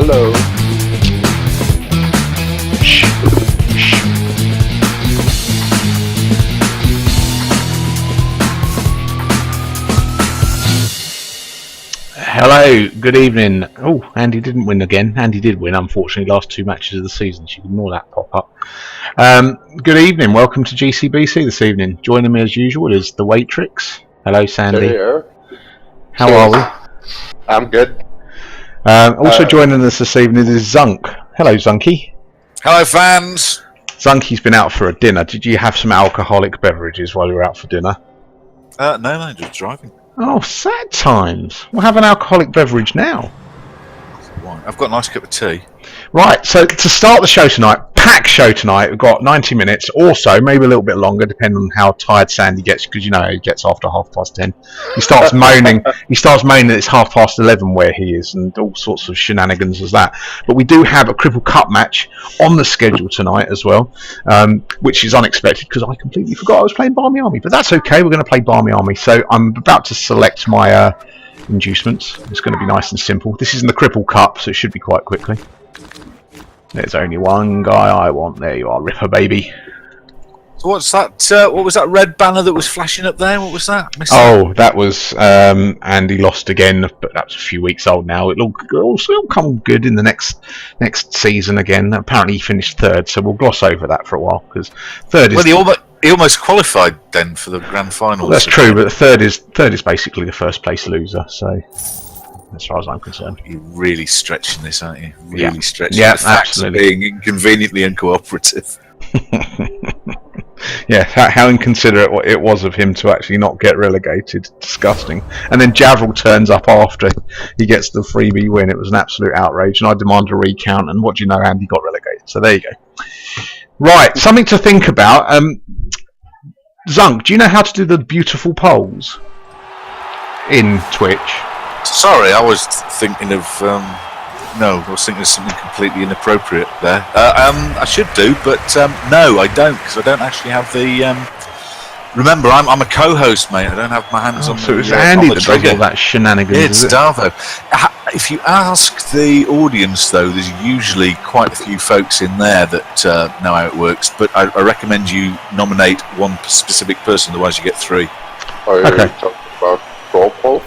Hello. Hello, good evening. Oh, Andy didn't win again. Andy did win, unfortunately, last two matches of the season. So you can ignore that pop up. Good evening. Welcome to GCBC this evening. Joining me as usual is the Waitrix. Hello, Sandy. Here. How are we? I'm good. Also joining us this evening is Zunk. Hello, Zunky. Hello, fans. Zunky's been out for a dinner. Did you have some alcoholic beverages while you were out for dinner? No, just driving. Oh, sad times. We'll have an alcoholic beverage now. I've got a nice cup of tea. Right, so to start the show tonight, packed show tonight. We've got 90 minutes, also maybe a little bit longer, depending on how tired Sandy gets, because you know he gets after 10:30. He starts moaning. He starts moaning that it's 11:30 where he is, and all sorts of shenanigans as that. But we do have a Cripple Cup match on the schedule tonight as well, which is unexpected because I completely forgot I was playing Barmy Army. But that's okay. We're going to play Barmy Army. So I'm about to select my inducements. It's going to be nice and simple. This is in the Cripple Cup, so it should be quite quickly. There's only one guy I want. There you are, Ripper baby. So what's that? What was that red banner that was flashing up there? What was that? Oh, that was Andy lost again, but that was a few weeks old now. It'll come good in the next season again. Apparently he finished third, so we'll gloss over that for a while because third is. Well, he almost qualified then for the grand final. Well, that's true, but third is basically the first place loser. So. As far as I'm concerned, you're really stretching this, aren't you? Really stretching. Yeah, the facts absolutely. Being inconveniently uncooperative. Yeah, how inconsiderate it was of him to actually not get relegated. Disgusting. And then Javril turns up after he gets the freebie win. It was an absolute outrage, and I demand a recount. And what do you know, Andy got relegated. So there you go. Right, something to think about. Zunk, do you know how to do the beautiful polls in Twitch? Sorry, I was thinking of I was thinking of something completely inappropriate there. I should do, but no, I don't, because I don't actually have the. Remember, I'm a co-host, mate. I don't have my hands on. So it's Andy that does all that shenanigans. It's Darvo. If you ask the audience, though, there's usually quite a few folks in there that know how it works. But I recommend you nominate one specific person, otherwise you get three. Are you talking about straw poll?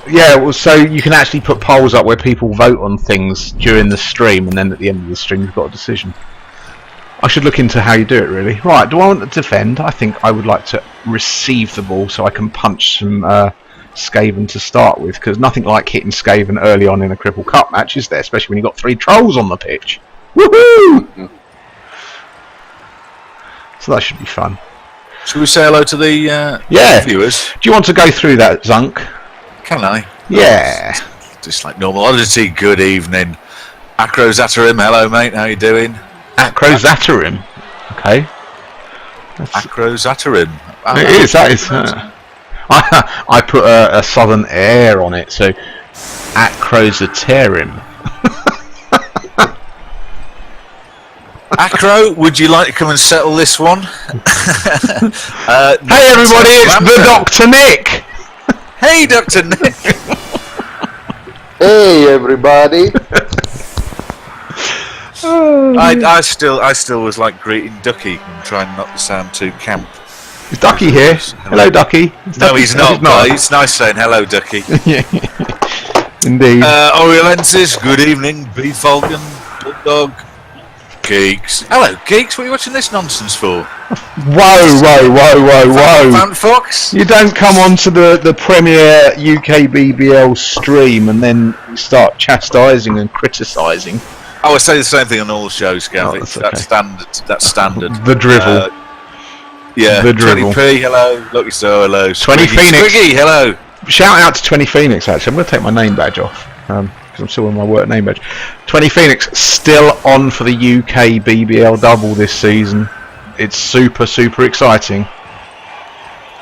Yeah, well, so you can actually put polls up where people vote on things during the stream, and then at the end of the stream you've got a decision. I should look into how you do it, really. Right, do I want to defend? I think I would like to receive the ball so I can punch some Skaven to start with, because nothing like hitting Skaven early on in a Cripple Cup match, is there? Especially when you've got 3 trolls on the pitch. Woohoo! So that should be fun. Should we say hello to the viewers? Do you want to go through that, Zunk? Can I? Yeah. Just like normal oddity. Good evening. Acrozatarim, hello mate, how you doing? Acrozatarim? Okay. Acrozatarim. It is, that is. I put a southern air on it, so Acrozatarim. Acro, would you like to come and settle this one? Hey everybody, it's the Dr. Nick! Hey, Dr. Nick! Hey everybody! I still was like greeting Ducky and trying not to sound too camp. Is Ducky here? Hello, Ducky. No, he's not. It's nice saying hello, Ducky. Yeah. Indeed. Oriolensis, good evening. B Falcon, Bulldog, Geeks. Hello, Geeks. What are you watching this nonsense for? Whoa! Found Fox. You don't come onto the premier UKBBL stream and then start chastising and criticising. I would say the same thing on all shows, Gavin. Oh, that's okay. That's standard. The drivel. Yeah. The drivel. 20p, hello. Lucky So, hello. 20 Phoenix. Squiggy, hello. Shout out to 20 Phoenix, actually. I'm going to take my name badge off, because I'm still in my work name badge. 20 Phoenix, still on for the UKBBL double this season. It's super, super exciting.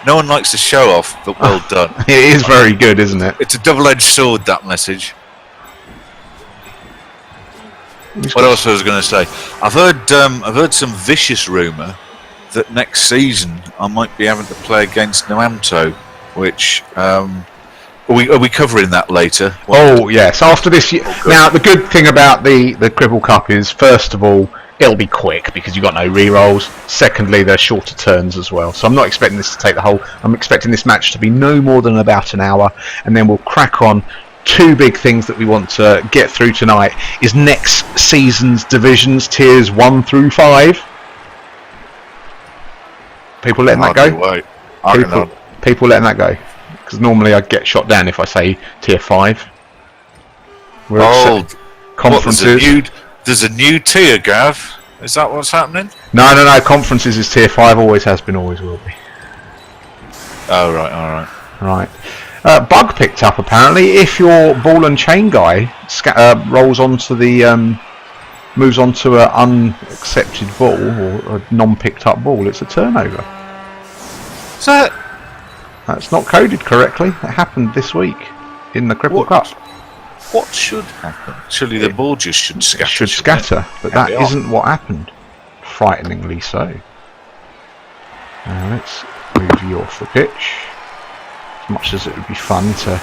No one likes to show off, but well done. It is very good, isn't it? It's a double-edged sword, that message. What else was I going to say? I've heard some vicious rumour that next season I might be having to play against Noamto, which Are we covering that later? Oh yes, after this. Now the good thing about the Cribble Cup is, first of all, it'll be quick because you've got no re-rolls. Secondly, they're shorter turns as well. So I'm not expecting this to take the whole. I'm expecting this match to be no more than about an hour, and then we'll crack on. Two big things that we want to get through tonight is next season's divisions, tiers 1 through 5. People letting that go? People letting that go? Because normally I'd get shot down if I say tier 5. Conferences. There's a new tier, Gav. Is that what's happening? No. Conferences is tier 5. Always has been. Always will be. Oh right. All right. Right. Bug picked up apparently. If your ball and chain guy rolls onto the moves onto an unaccepted ball or a non-picked up ball, it's a turnover. Is that? That's not coded correctly. It happened this week in the Cripple Cup. What should happen? Surely the ball just should scatter. Should scatter, but that isn't what happened. Frighteningly so. Now let's move you off the pitch. As much as it would be fun to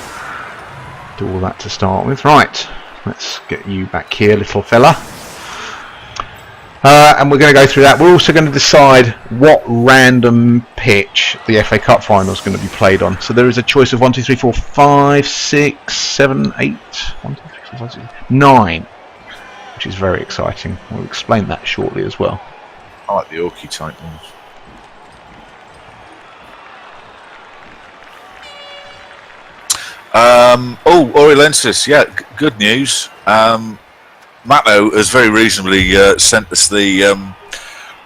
do all that to start with. Right, let's get you back here, little fella. And we're going to go through that. We're also going to decide what random pitch the FA Cup final is going to be played on. So there is a choice of 1, 2, 3, 4, 5, 6, 7, 8, 1, 2, 3, 4, 5, 6, 9, which is very exciting. We'll explain that shortly as well. I like the Orky type ones. Oriolensis, yeah, good news. Matto has very reasonably sent us the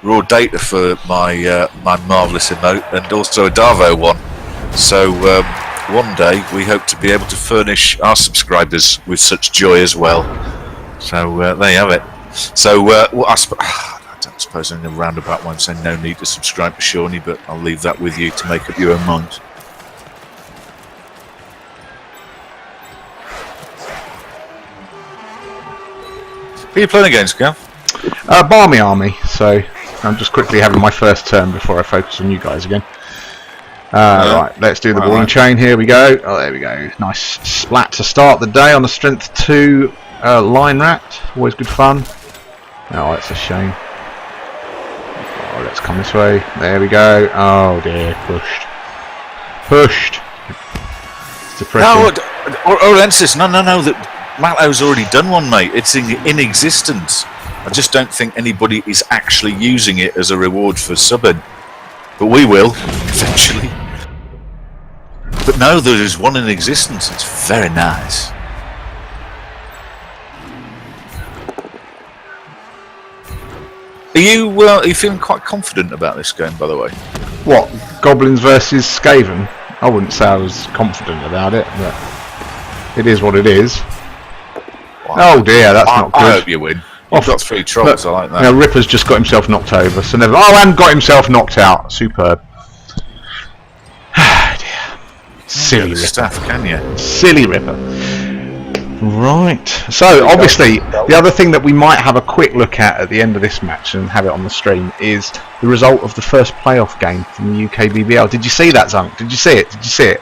raw data for my marvellous emote and also a Davo one. So one day we hope to be able to furnish our subscribers with such joy as well. So there you have it. So I don't suppose I'm in a roundabout one saying no need to subscribe to Shawnee, but I'll leave that with you to make up your own minds. Who are you playing against, Gav? Barmy Army, so I'm just quickly having my first turn before I focus on you guys again. Right, let's do the ball and chain. Here we go. Oh, there we go. Nice splat to start the day on the strength 2 line rat. Always good fun. Oh, that's a shame. Oh, let's come this way. There we go. Oh dear, pushed. It's depressing. No, Orensis, no. That Matto's already done one, mate. It's in existence. I just don't think anybody is actually using it as a reward for subbing. But we will, eventually. But no, there is one in existence. It's very nice. Are you feeling quite confident about this game, by the way? What? Goblins versus Skaven? I wouldn't say I was confident about it, but it is what it is. Oh dear, that's not good. I hope you win. You've got 3 trolls, I like that. Now Ripper's just got himself knocked over, so never. Oh, and got himself knocked out. Superb. Dear. Silly Ripper. Staff, can you? Silly Ripper. Right. So obviously, the other thing that we might have a quick look at the end of this match and have it on the stream is the result of the first playoff game from the UKBBL. Did you see that, Zunk? Did you see it?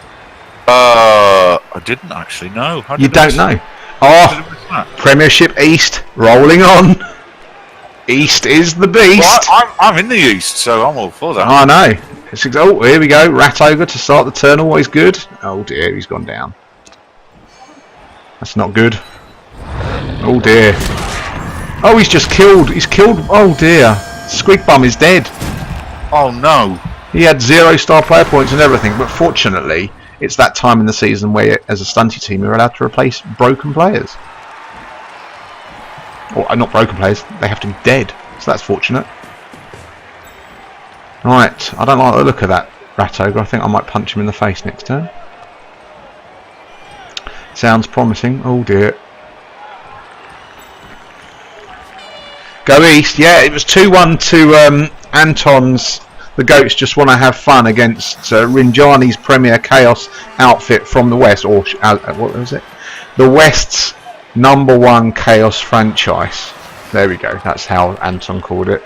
I didn't actually know. You don't know? Oh, Premiership East rolling on. East is the beast. Well, I'm in the East, so I'm all for that. I know. Oh, here we go. Rat Ogre to start the turn, always good. Oh dear, he's gone down. That's not good. Oh dear. Oh, he's just killed. He's killed. Oh dear. Squigbum is dead. Oh no. He had 0-star player points and everything, but fortunately, it's that time in the season where, as a stunty team, you're allowed to replace broken players. Or not broken players, they have to be dead. So that's fortunate. Right, I don't like the look of that Rat Ogre. I think I might punch him in the face next turn. Sounds promising. Oh dear. Go East. Yeah, it was 2-1 to Anton's. The Goats just want to have fun against Rinjani's Premier Chaos outfit from the West, or what was it? The West's #1 Chaos franchise. There we go. That's how Anton called it.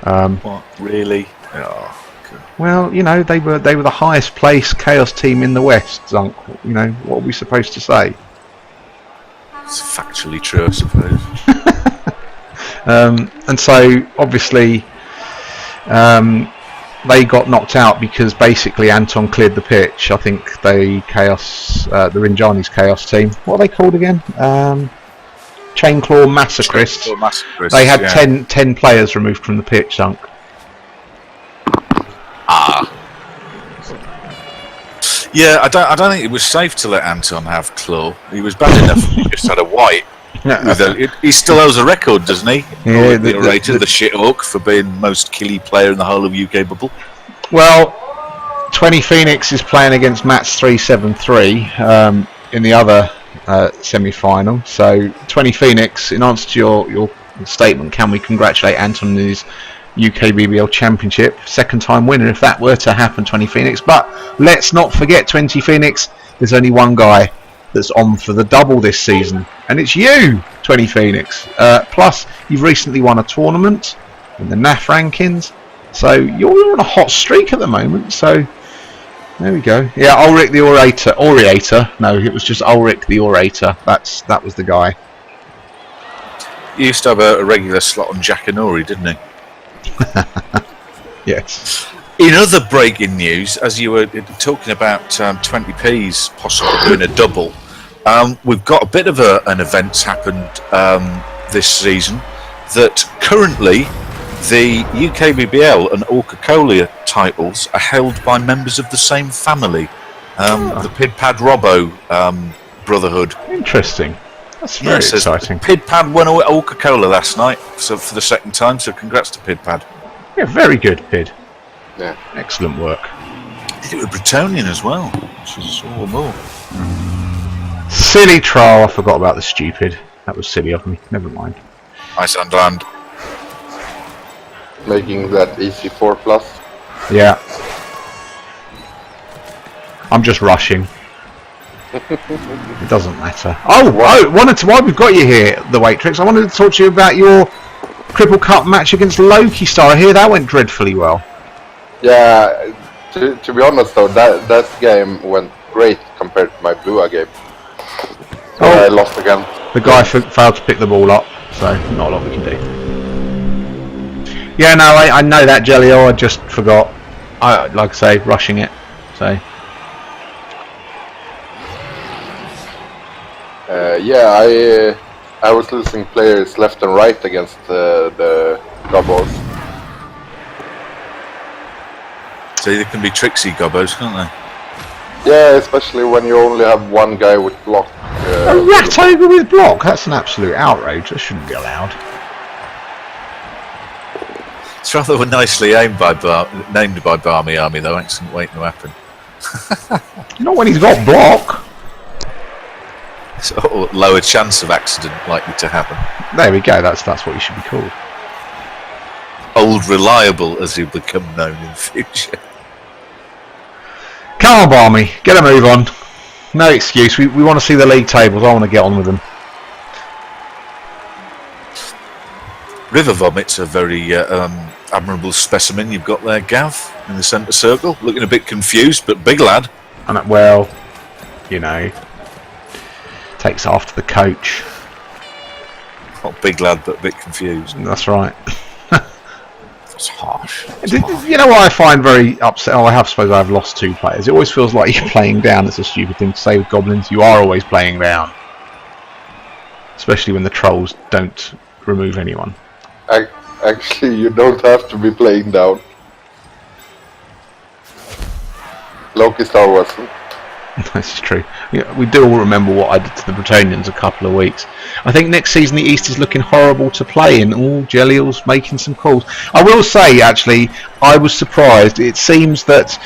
What? Really? Oh, Well, you know, they were the highest placed Chaos team in the West, Zunk. You know, what are we supposed to say? It's factually true, I suppose. And so, obviously, they got knocked out because basically Anton cleared the pitch. I think the Rinjani's Chaos team. What are they called again? Chainclaw Massacrists. They had 10 players removed from the pitch, Zunk. Yeah, I don't think it was safe to let Anton have claw. He was bad enough. He just had a white. He still owes a record, doesn't he? Yeah, the shit hawk for being most killy player in the whole of UK bubble. Well, 20 Phoenix is playing against Mats 373 in the other semi-final. So 20 Phoenix, in answer to your statement, can we congratulate Anton on his UKBBL Championship, second time winner if that were to happen, 20 Phoenix. But let's not forget, 20 Phoenix, there's only one guy that's on for the double this season, and it's you, 20 Phoenix. Plus, you've recently won a tournament in the NAF rankings, so you're on a hot streak at the moment. So there we go. Yeah, Ulrich the Orator. No, it was just Ulrich the Orator. That was the guy. He used to have a regular slot on Jack Anori, didn't he? Yes. In other breaking news, as you were talking about 20P's possibly doing a double, we've got a bit of an event's happened this season that currently the UKBBL and Coca-Cola titles are held by members of the same family, the Pidpad Robbo Brotherhood. Interesting. That's very exciting. Pidpad won Coca-Cola last night, so for the second time. So congrats to Pidpad. Yeah, very good, Pid. Yeah, excellent work. Did it with Bretonian as well, which is all more. Silly trial. I forgot about the stupid. That was silly of me. Never mind. Nice Underland. making that easy 4+. Yeah. I'm just rushing. It doesn't matter. While we've got you here, the Waitrix, I wanted to talk to you about your Cripple Cup match against Loki Star. I hear that went dreadfully well. Yeah, to be honest though, that game went great compared to my Blua game. I lost again. The guy failed to pick the ball up, so not a lot we can do. Yeah, no, I know that, Jellio, I just forgot. Like I say, rushing it, so... yeah, I was losing players left and right against the Gobos. So they can be tricksy Gobos, can't they? Yeah, especially when you only have one guy with block. A rat ogre with block? That's an absolute outrage. That shouldn't be allowed. It's rather nicely named by Barmy Army, though. Excellent waiting to happen. Not when he's got block. So lower chance of accident likely to happen. There we go. That's what he should be called. Old Reliable, as he'll become known in the future. Come on, Barmy. Get a move on. No excuse. We want to see the league tables. I want to get on with them. River Vomit's a very admirable specimen you've got there, Gav, in the centre circle. Looking a bit confused, but big lad. And well, you know, takes after the coach. Not big lad, but a bit confused. That's right. It's harsh. You know what I find very upset? I suppose I've lost 2 players. It always feels like you're playing down. It's a stupid thing to say with Goblins. You are always playing down. Especially when the trolls don't remove anyone. Actually, you don't have to be playing down. Loki Star wasn't. This is true. Yeah, we do all remember what I did to the Bretonians a couple of weeks. I think next season the East is looking horrible to play in. All Jelliel's making some calls. I will say, actually, I was surprised. It seems that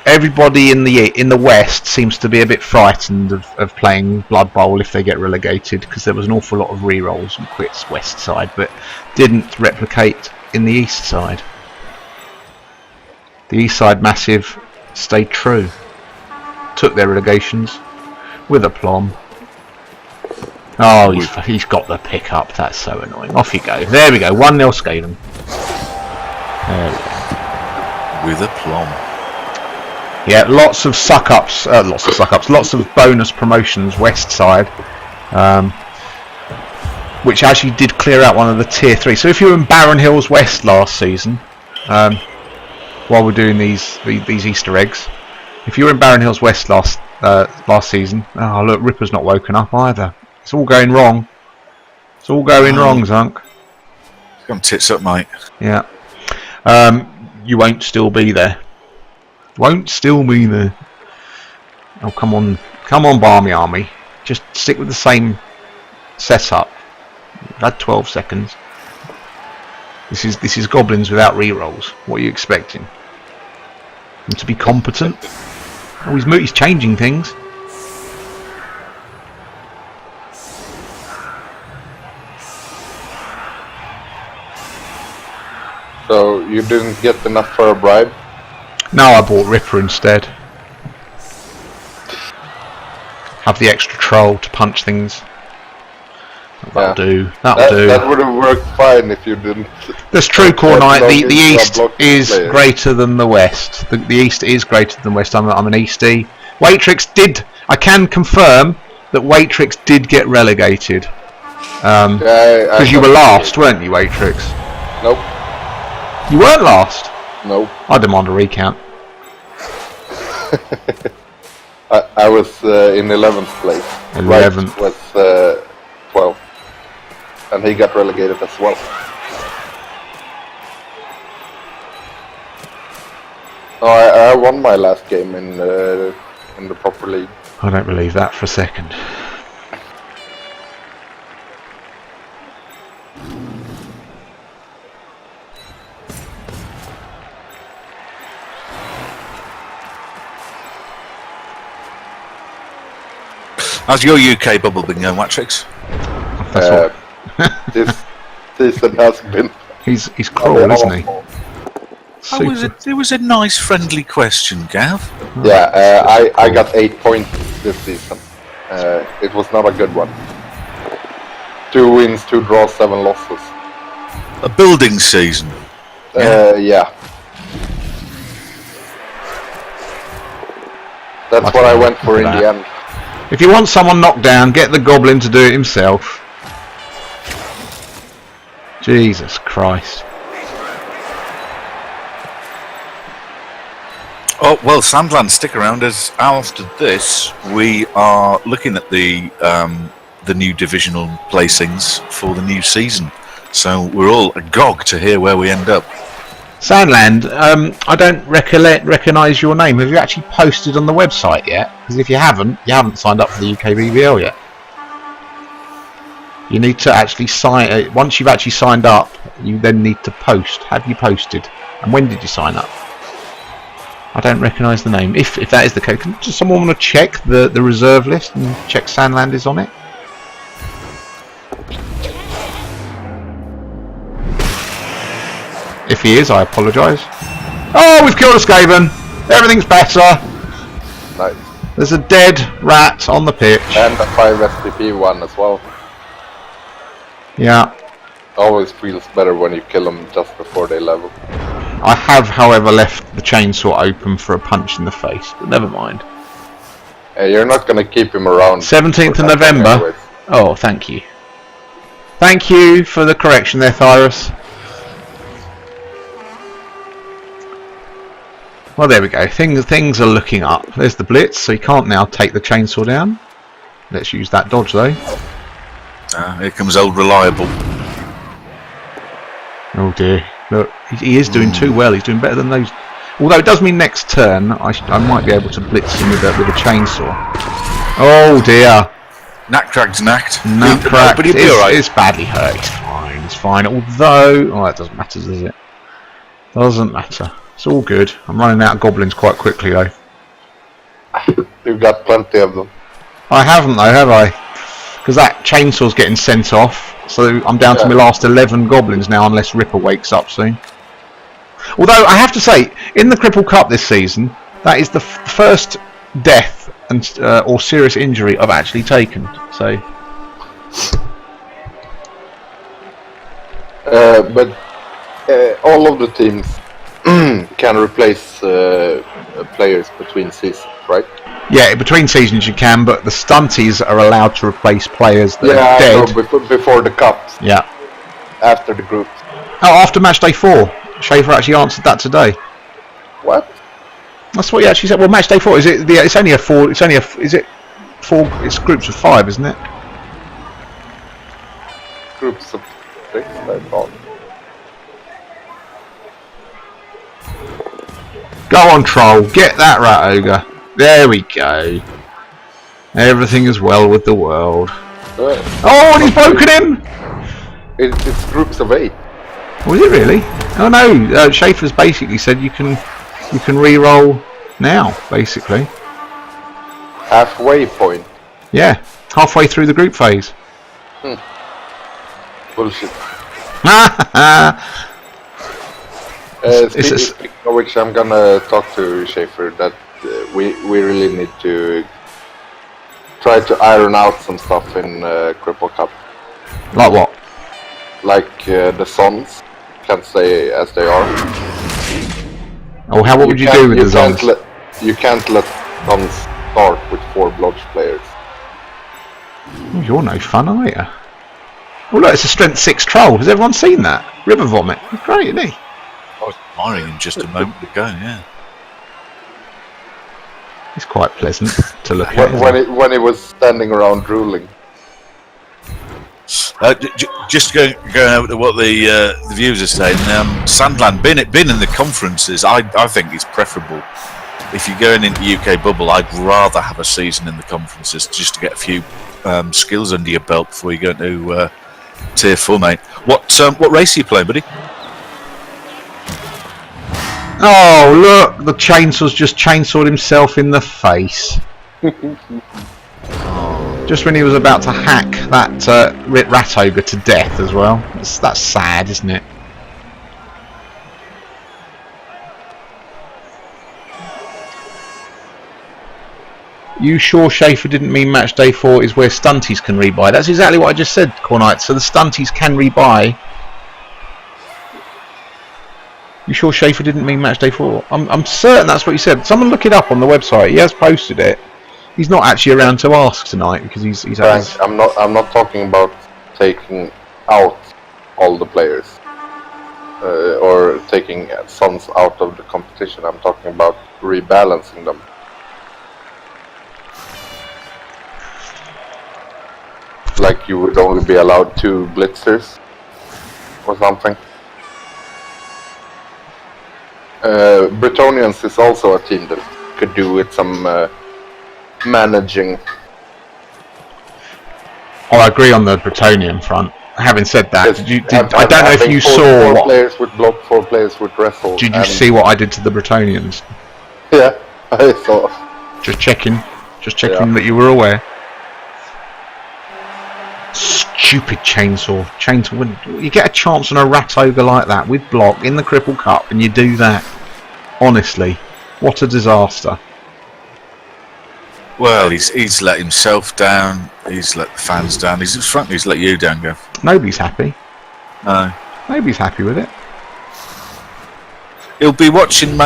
everybody in the West seems to be a bit frightened of playing Blood Bowl if they get relegated, because there was an awful lot of re-rolls and quits West side, but didn't replicate in the East side. The East side massive stayed true. Took their relegations with aplomb. Oh, he's got the pick up. That's so annoying. Off you go. There we go. 1-0 Skaven. There we go. with aplomb. Yeah, lots of suck-ups, lots of bonus promotions west side, which actually did clear out one of the tier 3. So if you were in Barron Hills West last season, while we're doing these Easter eggs, if you were in Barron Hills West last season, oh look, Ripper's not woken up either. It's all going wrong. It's all going wrong, Zunk. Come tits up, mate. Yeah. You won't still be there. Won't still be there. Oh, come on, Barmy Army. Just stick with the same setup. You've had 12 seconds. This is goblins without rerolls. What are you expecting? Them to be competent? Oh, he's changing things. So you didn't get enough for a bribe? No, I bought Ripper instead. Have the extra troll to punch things. That'll do. That'll do. That would have worked fine if you didn't. That's true, Cornite. The east is greater than the west. The east is greater than west. I'm an Eastie. Waitrix did. I can confirm that Waitrix did get relegated. Because you were last, weren't you, Waitrix? Nope. You weren't last. Nope. I demand a recount. I was in 11th place. 11th was 12th, and he got relegated as well. Oh, I won my last game in the proper league. I don't believe that for a second. How's your UK bubble been going, Matrix? This season has been. He's cruel, isn't he? It was a nice, friendly question, Gav. Yeah, I got 8 points this season. It was not a good one. 2 wins, 2 draws, 7 losses. A building season. Yeah. That's what I went for in the end. If you want someone knocked down, get the goblin to do it himself. Jesus Christ. Oh, well, Sandland, stick around, as after this we are looking at the new divisional placings for the new season. So we're all agog to hear where we end up. Sandland, I don't recognise your name. Have you actually posted on the website yet? Because if you haven't signed up for the UKBBL yet. You need to actually sign. Once you've actually signed up, you then need to post. Have you posted? And when did you sign up? I don't recognise the name. If that is the case, does someone want to check the reserve list and check Sandland is on it? If he is, I apologise. Oh, we've killed a Skaven. Everything's better. Nice. There's a dead rat on the pitch. And a 5 SPP one as well. Yeah. Always feels better when you kill them just before they level. I have, however, left the chainsaw open for a punch in the face, but never mind. You're not going to keep him around. 17th of November. Anyways. Oh, thank you. Thank you for the correction there, Thyrus. Well, there we go. Things are looking up. There's the blitz, so he can't now take the chainsaw down. Let's use that dodge, though. Here comes old reliable. Oh dear. Look, he is doing too well. He's doing better than those. Although it does mean next turn I might be able to blitz him with a chainsaw. Oh dear. Knack cracked knacked. Knack cracked. But he'll be alright. It's badly hurt. It's fine. It's fine. Although, oh, that doesn't matter, does it? Doesn't matter. It's all good. I'm running out of goblins quite quickly, though. You've got plenty of them. I haven't, though, have I? Because that chainsaw's getting sent off. So I'm down to my last 11 goblins now, unless Ripper wakes up soon. Although, I have to say, in the Cripple Cup this season, that is the first death and or serious injury I've actually taken. So, but all of the teams can replace players between seasons, right? Yeah, between seasons you can, but the stunties are allowed to replace players that are dead. Before the cups. Yeah. After the groups. Oh, after match day 4. Schaefer actually answered that today. What? That's what he actually said. Well, match day 4 is it? It's only a 4. It's only a. Is it 4? It's groups of 5, isn't it? Groups of 6, I thought. Go on, troll. Get that rat ogre. There we go. Everything is well with the world. Oh, and he's broken him! It's groups of 8. Was it really? Oh no, Schaefer's basically said you can re-roll now, basically. Halfway point. Yeah, halfway through the group phase. Bullshit. It's Speaking of which, I'm gonna talk to Schaefer that we really need to try to iron out some stuff in Cripple Cup. Like what? Like the Sons can't stay as they are. Oh, what would you do with the Sons? You can't let Sons start with 4 Blodge players. Oh, you're no fun, are you? Oh look, it's a strength 6 troll. Has everyone seen that? River Vomit. He's great, isn't he? I was admiring him just a moment ago, yeah. He's quite pleasant to look at. When he was standing around drooling. Just going over to what the viewers are saying. Sandland been in the conferences. I think it's preferable. If you're going into UK Bubble, I'd rather have a season in the conferences just to get a few skills under your belt before you go into Tier 4, mate. What race are you playing, buddy? Oh look, the chainsaw's just chainsawed himself in the face. Just when he was about to hack that rat ogre to death as well. That's sad, isn't it? You sure Schaefer didn't mean match day 4 is where stunties can rebuy? That's exactly what I just said, Cornite. So the stunties can rebuy. You sure Schaefer didn't mean match day 4? I'm certain that's what he said. Someone look it up on the website. He has posted it. He's not actually around to ask tonight because he's Frank, I'm not talking about taking out all the players or taking Sons out of the competition. I'm talking about rebalancing them. Like you would only be allowed 2 blitzers or something. Bretonians is also a team that could do with some managing. Oh, I agree on the Bretonian front. Having said that, Yes, I don't know if you saw four players with block, 4 players with wrestle. Did you see what I did to the Bretonians? Yeah, I saw. Just checking that you were aware. Stupid chainsaw. When you get a chance on a rat ogre like that with block in the Cripple Cup and you do that, honestly, what a disaster. Well, he's let himself down. He's let the fans down. He's let you down, Gav. Nobody's happy. No. Nobody's happy with it. He'll be watching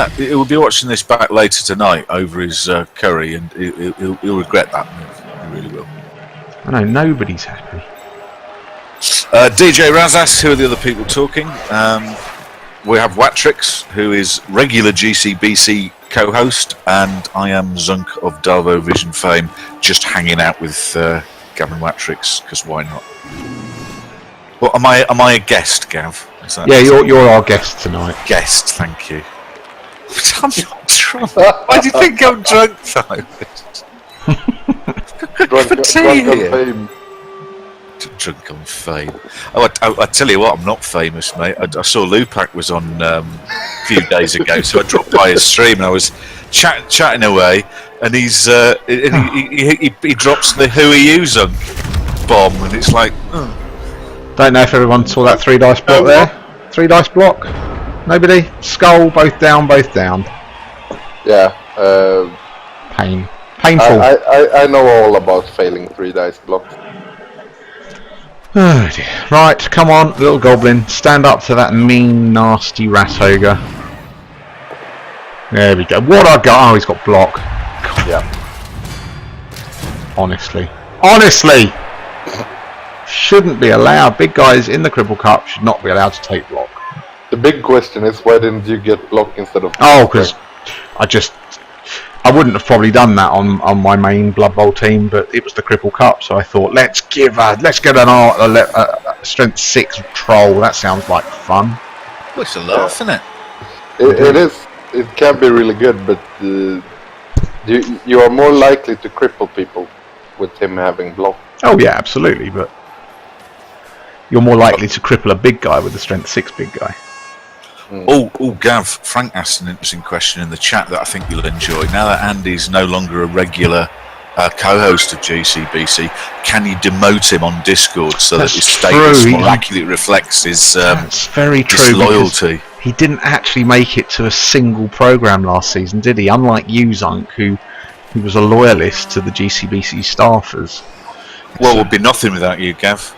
this back later tonight over his curry, and he'll regret that move. He really will. I know nobody's happy. DJ Razas, who are the other people talking? We have Watrix, who is regular GCBC co-host, and I am Zunk of Darvo Vision fame, just hanging out with Gavin Watrix, because why not? Well, am I a guest, Gav? Yeah, you're our guest tonight. Guest, thank you. I'm not drunk. Why do you think I'm drunk, though? Drunk on fame. Drunk on fame. Oh, I tell you what, I'm not famous, mate. I saw Lupac was on a few days ago, so I dropped by his stream and I was chatting away, and he drops the "Who are you, Zunk?" bomb, and it's like. Don't know if everyone saw that 3 dice block there. 3 dice block. Nobody. Skull. Both down. Yeah. Painful. I know all about failing 3 dice blocks. Oh dear. Right, come on, little goblin. Stand up to that mean, nasty rat ogre. There we go. What I got? Oh, he's got block. Yeah. Honestly. Shouldn't be allowed. Big guys in the Cripple Cup should not be allowed to take block. The big question is, why didn't you get block instead of... Oh, because I wouldn't have probably done that on my main Blood Bowl team, but it was the Cripple Cup, so I thought let's get a strength 6 troll. That sounds like fun. Well, it's a laugh, isn't it? It is. It can be really good, but you are more likely to cripple people with him having block. Oh yeah, absolutely, but you're more likely to cripple a big guy with a strength 6 big guy. Oh, Gav, Frank asked an interesting question in the chat that I think you'll enjoy. Now that Andy's no longer a regular co-host of GCBC, can you demote him on Discord so that his status more accurately reflects his that's very true, disloyalty? He didn't actually make it to a single program last season, did he? Unlike you, Zunk, who was a loyalist to the GCBC staffers. Well, it would be nothing without you, Gav.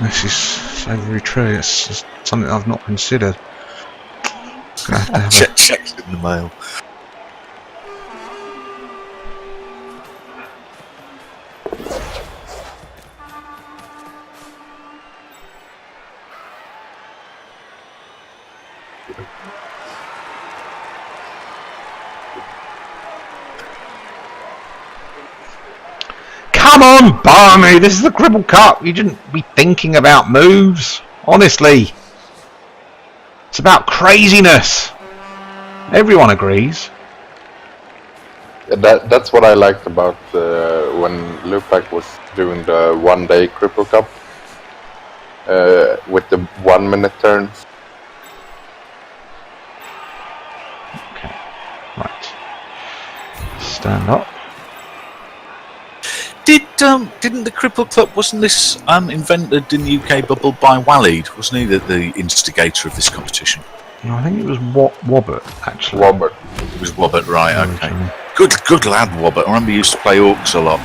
This is so very true. It's just something I've not considered. Checks in the mail. Come on, Barney! This is the Cripple Cup. You shouldn't be thinking about moves. Honestly. It's about craziness. Everyone agrees. That's what I liked about when Lupak was doing the one-day Cripple Cup with the 1 minute turns. Okay, right. Stand up. Didn't the Cripple Club, wasn't this invented in the UK bubble by Waleed? Wasn't he the instigator of this competition? No, I think it was Wobbert, actually. Wobbert. It was Wobbert, right, okay. Good lad, Wobbert. I remember he used to play Orcs a lot.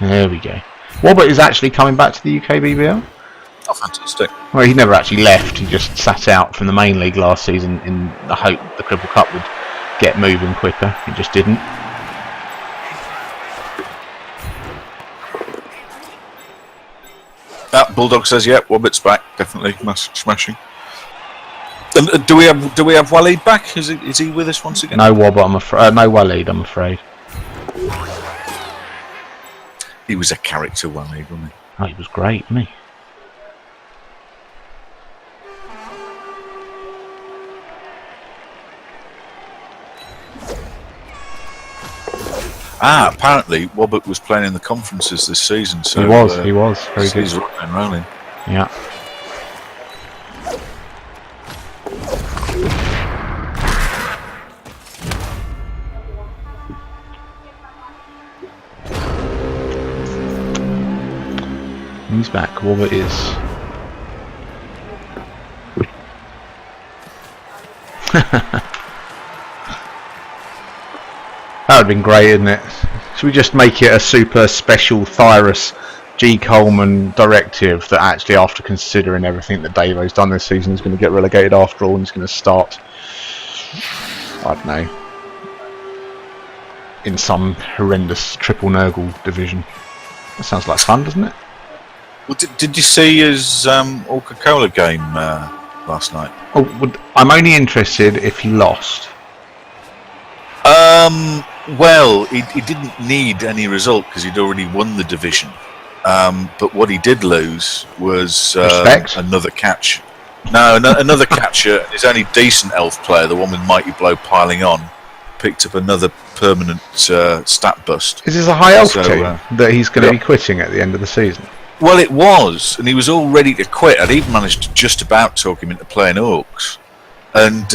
There we go. Wobbert is actually coming back to the UKBBL. Oh, fantastic. Well, he never actually left. He just sat out from the main league last season in the hope the Cripple Cup would get moving quicker. It just didn't. Bulldog says, "Yeah, Wobbett's back, definitely, smashing." And do we have Waleed back? Is he with us once again? No Wobbett, I'm afraid. No Waleed, I'm afraid. He was a character, Waleed, wasn't he? Oh, he was great, wasn't he? Apparently Wobbett was playing in the conferences this season. So he was very good. He's rocking and rolling. Yeah. He's back. Wobbett is. That would have been great, isn't it? Should we just make it a super special Thyrus G. Coleman directive that actually, after considering everything that Davo's done this season, is going to get relegated after all and he's going to start, I don't know, in some horrendous triple Nurgle division. That sounds like fun, doesn't it? Well, did you see his Coca-Cola game last night? Oh, I'm only interested if he lost. Well, he didn't need any result because he'd already won the division. But what he did lose was another catch. No, another catcher. His only decent elf player, the one with Mighty Blow piling on, picked up another permanent stat bust. Is this a high elf team that he's going to be quitting at the end of the season? Well, it was, and he was all ready to quit. I'd even managed to just about talk him into playing Orcs. And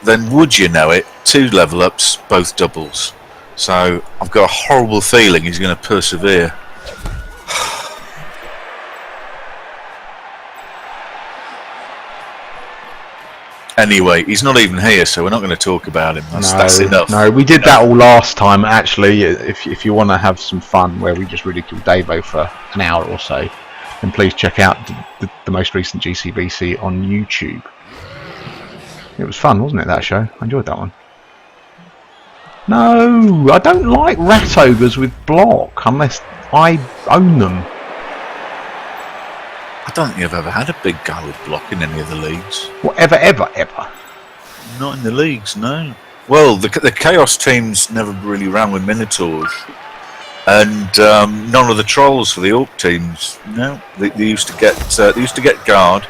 then, would you know it, 2 level ups, both doubles. So I've got a horrible feeling he's going to persevere. Anyway, he's not even here, so we're not going to talk about him. That's enough. No, we did that all last time, actually. If you want to have some fun where we just ridicule Davo for an hour or so, then please check out the most recent GCBC on YouTube. It was fun, wasn't it, that show? I enjoyed that one. No, I don't like rat ogres with block unless I own them. I don't think I've ever had a big guy with block in any of the leagues. Whatever, ever. Not in the leagues, no. Well, the Chaos teams never really ran with Minotaurs. And none of the Trolls for the Orc teams, no. They used to get Guard,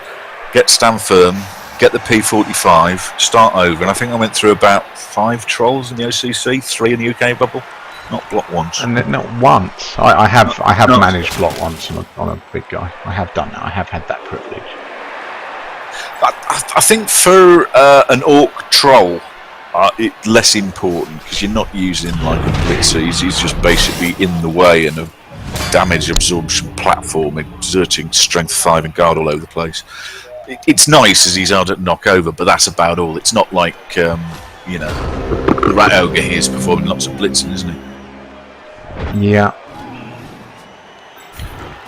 get Stand Firm, get the P45, start over, and I think I went through about 5 Trolls in the OCC, 3 in the UK bubble. Not block once. And not once. I have managed block once on a big guy. I have done that. I have had that privilege. I think for an Orc Troll, it's less important because you're not using like a blitzer. He's just basically in the way and a damage absorption platform, exerting strength 5 and guard all over the place. It's nice as he's hard at knock over, but that's about all. It's not like the Rat Ogre here is performing lots of blitzing, isn't he? Yeah.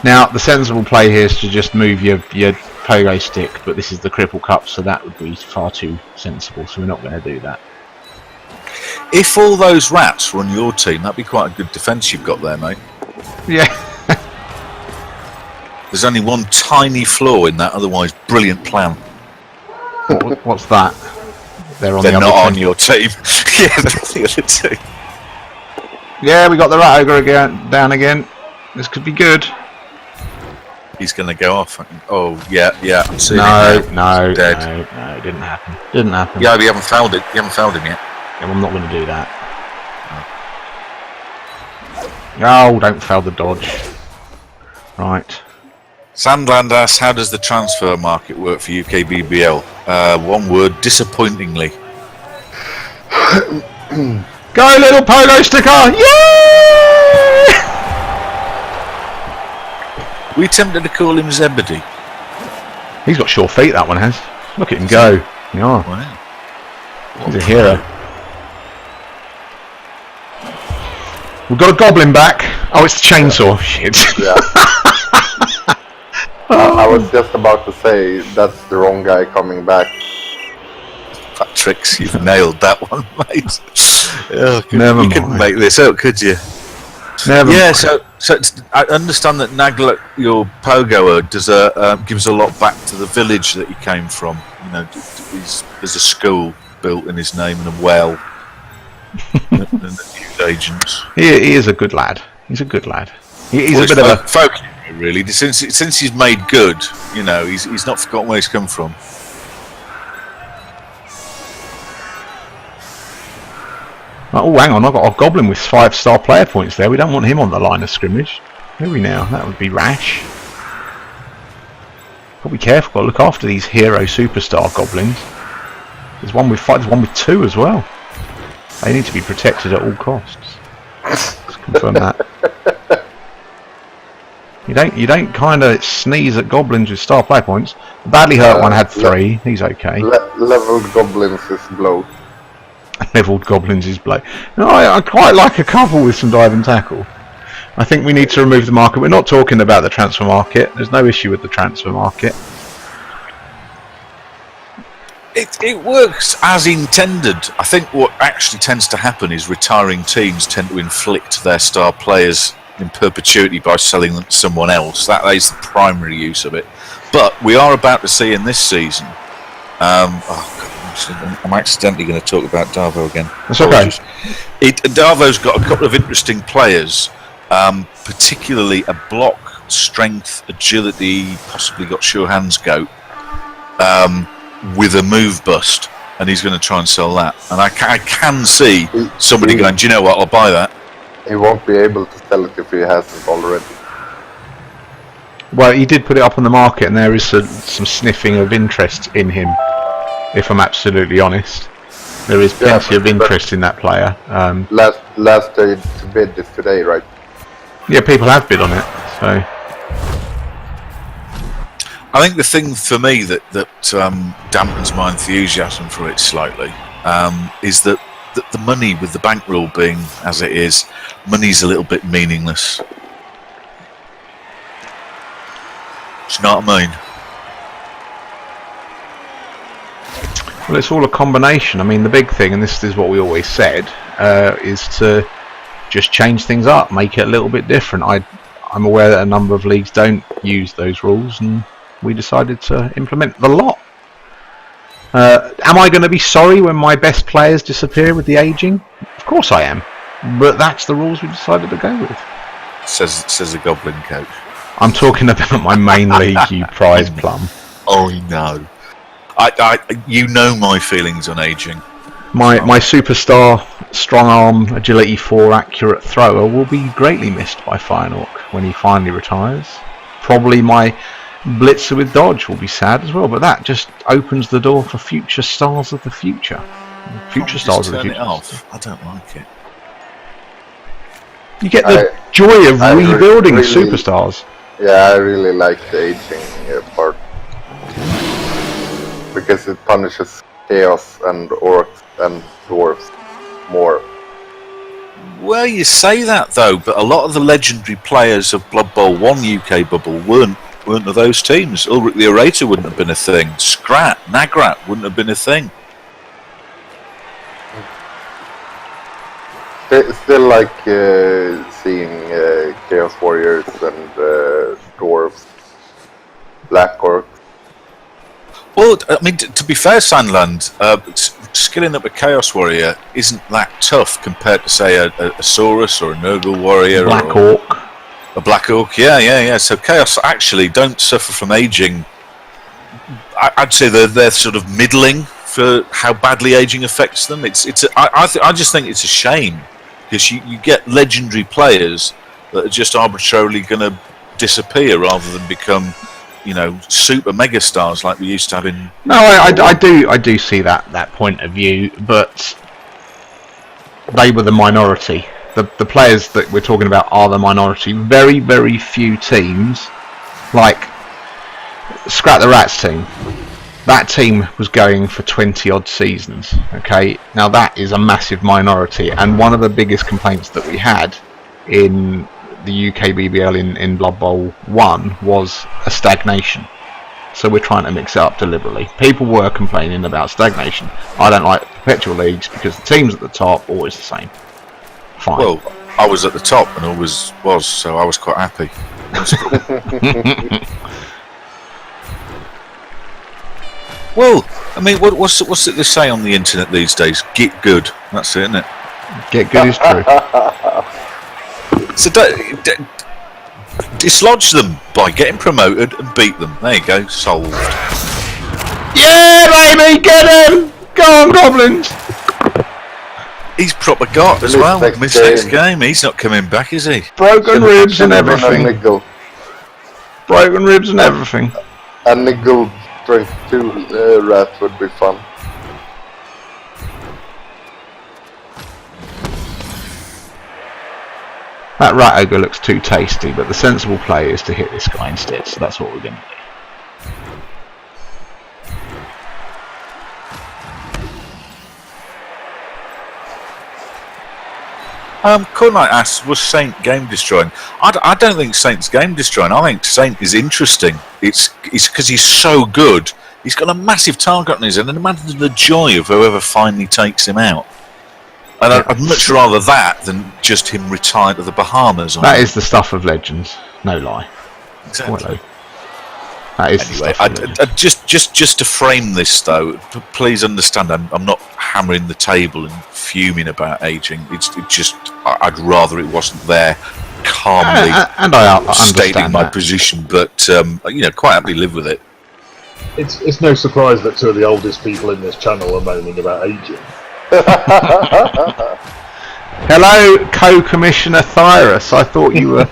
Now the sensible play here is to just move your pogo stick, but this is the Cripple Cup, so that would be far too sensible. So we're not going to do that. If all those rats were on your team, that'd be quite a good defence you've got there, mate. Yeah. There's only one tiny flaw in that otherwise brilliant plan. What's that? They're not on your team. Yeah, they're on the other team. Yeah, we got the Rat Ogre down again. This could be good. He's going to go off. Oh, yeah, I'm seeing it. No, it didn't happen. Didn't happen. Yeah, we haven't found it. You haven't found him yet. Yeah, I'm not going to do that. Oh, don't fail the dodge. Right. Sandland asks, how does the transfer market work for UKBBL? One word, disappointingly. Go, little pogo sticker! Yay! We tempted to call him Zebedee. He's got sure feet, that one has. Look at him go. Yeah. Wow. He's a hero. We've got a goblin back. Oh, it's the chainsaw. Shit. Yeah. I was just about to say that's the wrong guy coming back. Patrick's, you've nailed that one, mate. Oh, Never you mind. couldn't make this out, could you? Never mind. So I understand that Nagla, your pogoer, gives a lot back to the village that he came from. You know, there's a school built in his name and a well. and the news agents. He is a good lad. He's a good lad. He's a bit of a folk, really. Since he's made good, you know, he's not forgotten where he's come from. Oh, hang on, I've got a goblin with 5-star player points there. We don't want him on the line of scrimmage. Do we now? That would be rash. Got to be careful, got to look after these hero superstar goblins. There's one with 5, there's one with 2 as well. They need to be protected at all costs. Let's confirm that. You don't kind of sneeze at goblins with star player points. The badly hurt one had 3. He's okay. Leveled goblins is blow. Levelled goblins is blow. No, I quite like a couple with some dive and tackle. I think we need to remove the market. We're not talking about the transfer market. There's no issue with the transfer market. It works as intended. I think what actually tends to happen is retiring teams tend to inflict their star players in perpetuity by selling them to someone else. That is the primary use of it. But we are about to see in this season. I'm accidentally going to talk about Darvo again. That's okay. Darvo's got a couple of interesting players, particularly a block, strength, agility, possibly got sure hands goat, with a move bust, and he's going to try and sell that. And I can see somebody going, do you know what, I'll buy that. He won't be able to sell it if he hasn't already. Well, he did put it up on the market, and there is some sniffing of interest in him. If I'm absolutely honest, there is plenty of interest in that player. Last bid is today, right? Yeah, people have bid on it. So I think the thing for me that dampens my enthusiasm for it slightly is that the money, with the bankroll being as it is, money's a little bit meaningless. Do you know what I mean? Well, it's all a combination. I mean, the big thing, and this is what we always said, is to just change things up, make it a little bit different. I'm aware that a number of leagues don't use those rules, and we decided to implement the lot. Am I going to be sorry when my best players disappear with the aging? Of course I am. But that's the rules we decided to go with. Says the Goblin coach. I'm talking about my main league, you prize plum. Oh no. You know my feelings on aging. My superstar, strong arm, agility 4 accurate thrower will be greatly missed by Firenork when he finally retires. Probably my blitzer with dodge will be sad as well, but that just opens the door for future stars of the future. Future stars of the future. Turn it off. I don't like it. You get the joy of rebuilding superstars. Yeah, I really like the aging part. Because it punishes chaos and orcs and dwarves more. Well, you say that though, but a lot of the legendary players of Blood Bowl 1 UK Bubble weren't of those teams. Ulrich the Orator wouldn't have been a thing. Scrat, Nagrat wouldn't have been a thing. Still like seeing Chaos Warriors and dwarves, Black Orcs. Well, I mean, to be fair, Sandland, skilling up a Chaos Warrior isn't that tough compared to, say, a Saurus or a Nurgle Warrior. Black Orc. A Black Orc, yeah. So Chaos actually don't suffer from aging. I'd say they're sort of middling for how badly aging affects them. I just think it's a shame, because you get legendary players that are just arbitrarily going to disappear rather than become, super megastars like we used to have in. No, I do see that point of view, but they were the minority. The players that we're talking about are the minority. Very, very few teams, like Scrat the Rats team. That team was going for 20 odd seasons. Okay, now that is a massive minority, and one of the biggest complaints that we had in the UKBBL in Blood Bowl 1 was a stagnation. So we're trying to mix it up deliberately. People were complaining about stagnation. I don't like perpetual leagues because the teams at the top are always the same. Fine. Well, I was at the top and always was, so I was quite happy. Well, I mean, what's it they say on the internet these days? Get good. That's it, isn't it? Get good is true. So dislodge them by getting promoted and beat them. There you go, solved. Yeah, baby, get him! Go on, Goblins! He's proper got as well. Missed next game. He's not coming back, is he? Broken ribs and everything. Broken ribs and everything. A niggle strength 2 rat would be fun. That rat ogre looks too tasty, but the sensible play is to hit this guy instead, so that's what we're going to do. Cornlight asks, was Saint game destroying? I don't think Saint's game destroying. I think Saint is interesting. It's because he's so good. He's got a massive target on his head, and imagine the joy of whoever finally takes him out. And I'd much rather that than just him retire to the Bahamas. That is the stuff of legends, no lie. Exactly. That is anyway, just to frame this though, please understand, I'm not hammering the table and fuming about aging. It's just I'd rather it wasn't there, calmly and I stating my that. position, but quite happily live with it. It's no surprise that two of the oldest people in this channel are moaning about aging. Hello, Co-Commissioner Thyrus. I thought you were.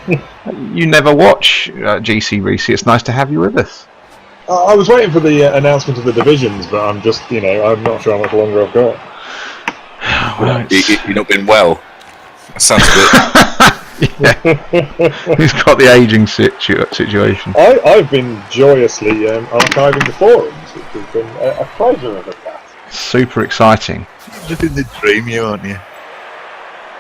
You never watch GCBC. It's nice to have you with us. I was waiting for the announcement of the divisions, but I'm just, I'm not sure how much longer I've got. Well, You've not been well. That sounds yeah. He's got the aging situation. I've been joyously archiving the forums, which has been a pleasure of a task. Super exciting. Living the dream, aren't you?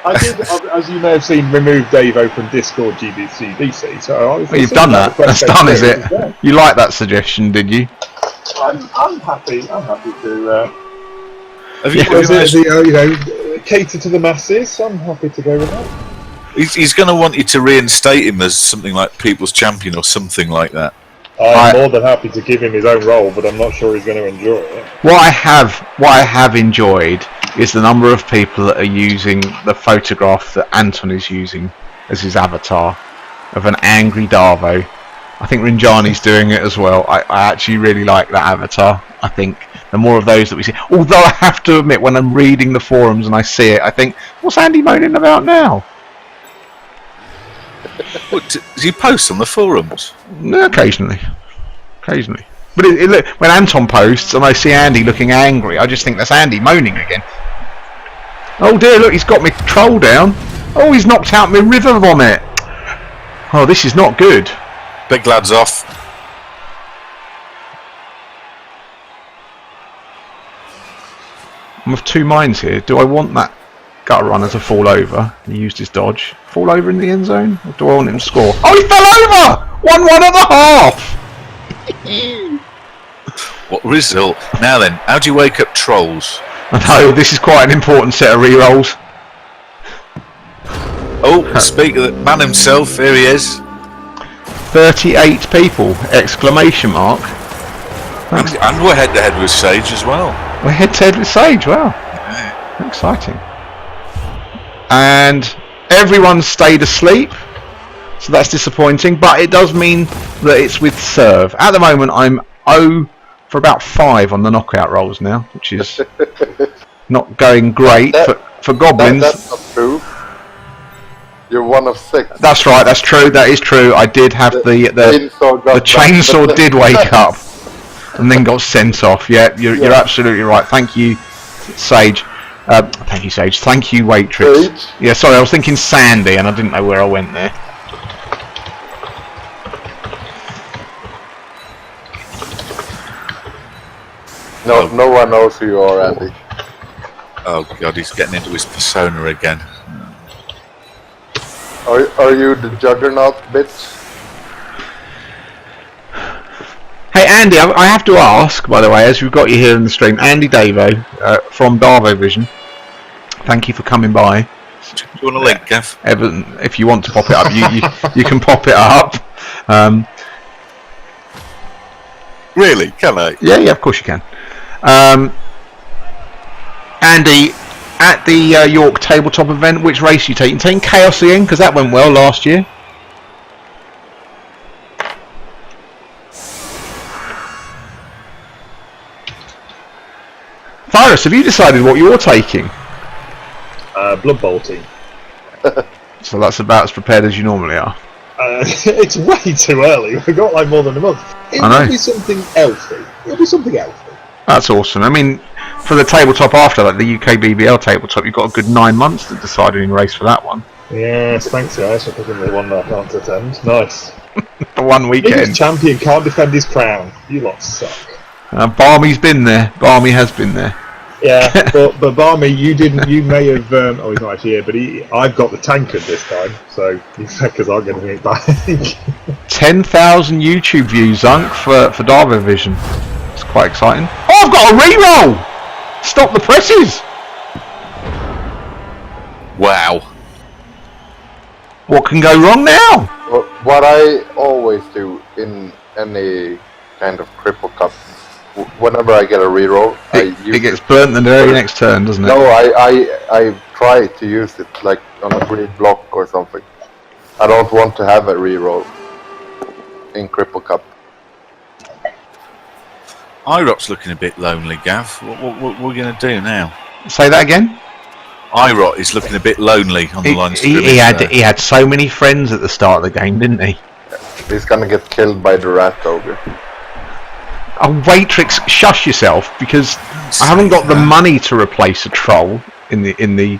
I did, as you may have seen, remove Davo from Discord GCBC. So you've done that. That's done, is it? You like that suggestion, did you? I'm happy. I'm happy to Have you, Yeah. have you Was it managed- the, cater to the masses? I'm happy to go with that. he's going to want you to reinstate him as something like People's Champion or something like that. I'm more than happy to give him his own role, but I'm not sure he's going to enjoy it. What I have enjoyed is the number of people that are using the photograph that Anton is using as his avatar of an angry Darvo. I think Rinjani's doing it as well. I actually really like that avatar. I think the more of those that we see, although I have to admit, when I'm reading the forums and I see it, I think, what's Andy moaning about now? What, does he post on the forums? No, occasionally. But look, when Anton posts and I see Andy looking angry, I just think that's Andy moaning again. Oh dear, look, he's got me troll down. Oh, he's knocked out my river vomit. Oh, this is not good. Big lad's off. I'm of two minds here. Do I want that gutter runner to fall over? He used his dodge. Fall over in the end zone? Or do I want him to score? Oh, he fell over! 1-1 at the half! What result? Now then, how do you wake up trolls? I know, this is quite an important set of re-rolls. Oh, speak of the man himself, here he is. 38 people! Exclamation mark. And we're head to head with Sage as well. We're head to head with Sage, wow. Exciting. And everyone stayed asleep, so that's disappointing, but it does mean that it's with serve. At the moment I'm 0 for about 5 on the knockout rolls now, which is not going great for goblins. That's not true. You're 1 of 6. That's right, that's true, that is true. I did have the chainsaw did wake up and then got sent off. Yeah, you're absolutely right. Thank you, Sage. Thank you, Sage. Thank you, Waitrix. Sage? Yeah, sorry, I was thinking Sandy and I didn't know where I went there. No one knows who you are, Andy. Oh god, he's getting into his persona again. Are you the Juggernaut bitch? Hey Andy, I have to ask, by the way, as we've got you here in the stream, Andy Davo from Darvo Vision. Thank you for coming by. Do you want a link, Gav? Evan, if you want to pop it up, you can pop it up. Really? Can I? Yeah, of course you can. Andy, at the York tabletop event, which race are you taking? Taking Chaos again, because that went well last year. Virus, have you decided what you're taking? Blood Bowl team. So that's about as prepared as you normally are. It's way too early. We've got like more than a month. It'll be something elfy. That's awesome. I mean, for the tabletop after, like the UKBBL tabletop, you've got a good 9 months to decide in race for that one. Yes, thanks guys for picking the one that I can't attend. Nice. The one weekend. Biggest champion can't defend his crown. You lot suck. Barmy's been there. Barmy has been there. Yeah, but Barmy, you didn't. You may have. Oh, he's not actually here, but I've got the tankard this time, so you feckers aren't going to get back. 10,000 YouTube views, Zunk, for Darvo Vision. It's quite exciting. Oh, I've got a reroll! Stop the presses! Wow. What can go wrong now? Well, what I always do in any kind of cripple cup, whenever I get a reroll, It gets burnt the very next turn, doesn't it? No, I try to use it like on a green block or something. I don't want to have a reroll in cripple cup. IROT's looking a bit lonely, Gav. What are we going to do now? Say that again? IROT is looking a bit lonely on the line. He had so many friends at the start of the game, didn't he? He's gonna get killed by the rat ogre. Oh, Waitrix, shush yourself, because I haven't got the money to replace a troll in the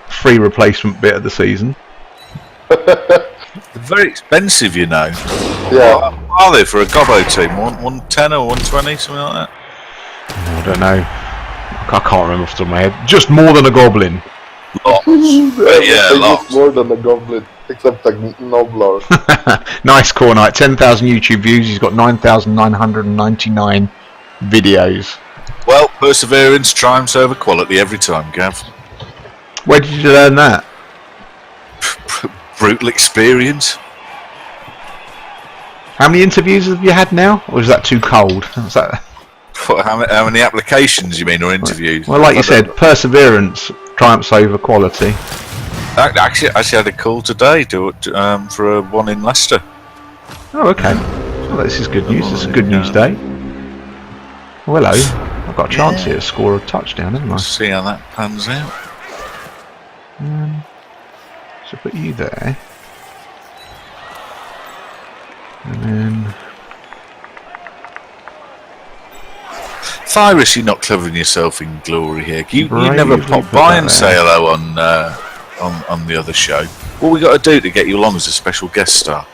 free replacement bit of the season. They're very expensive, you know. Yeah. What are they for a Gobbo team? 110 or 120, something like that? I don't know. I can't remember off the top of my head. Just more than a goblin. Lots. Yeah, lots. More than a goblin, except like Noblar. Nice core night. 10,000 YouTube views. He's got 9,999 videos. Well, perseverance triumphs over quality every time, Gav. Where did you learn that? Brutal experience. How many interviews have you had now? Or is that too cold? Is that... How many applications, you mean, or interviews? Well, like you said, perseverance triumphs over quality. Actually, I had a call today for one in Leicester. Oh, okay. Well, this is good news. It's a good news day. Well, hello. I've got a chance here to score a touchdown, haven't I? See how that pans out. So put you there. And then... Cyrus, you're not covering yourself in glory here. You never Bravely pop by and say hello on the other show. What we got to do to get you along as a special guest star?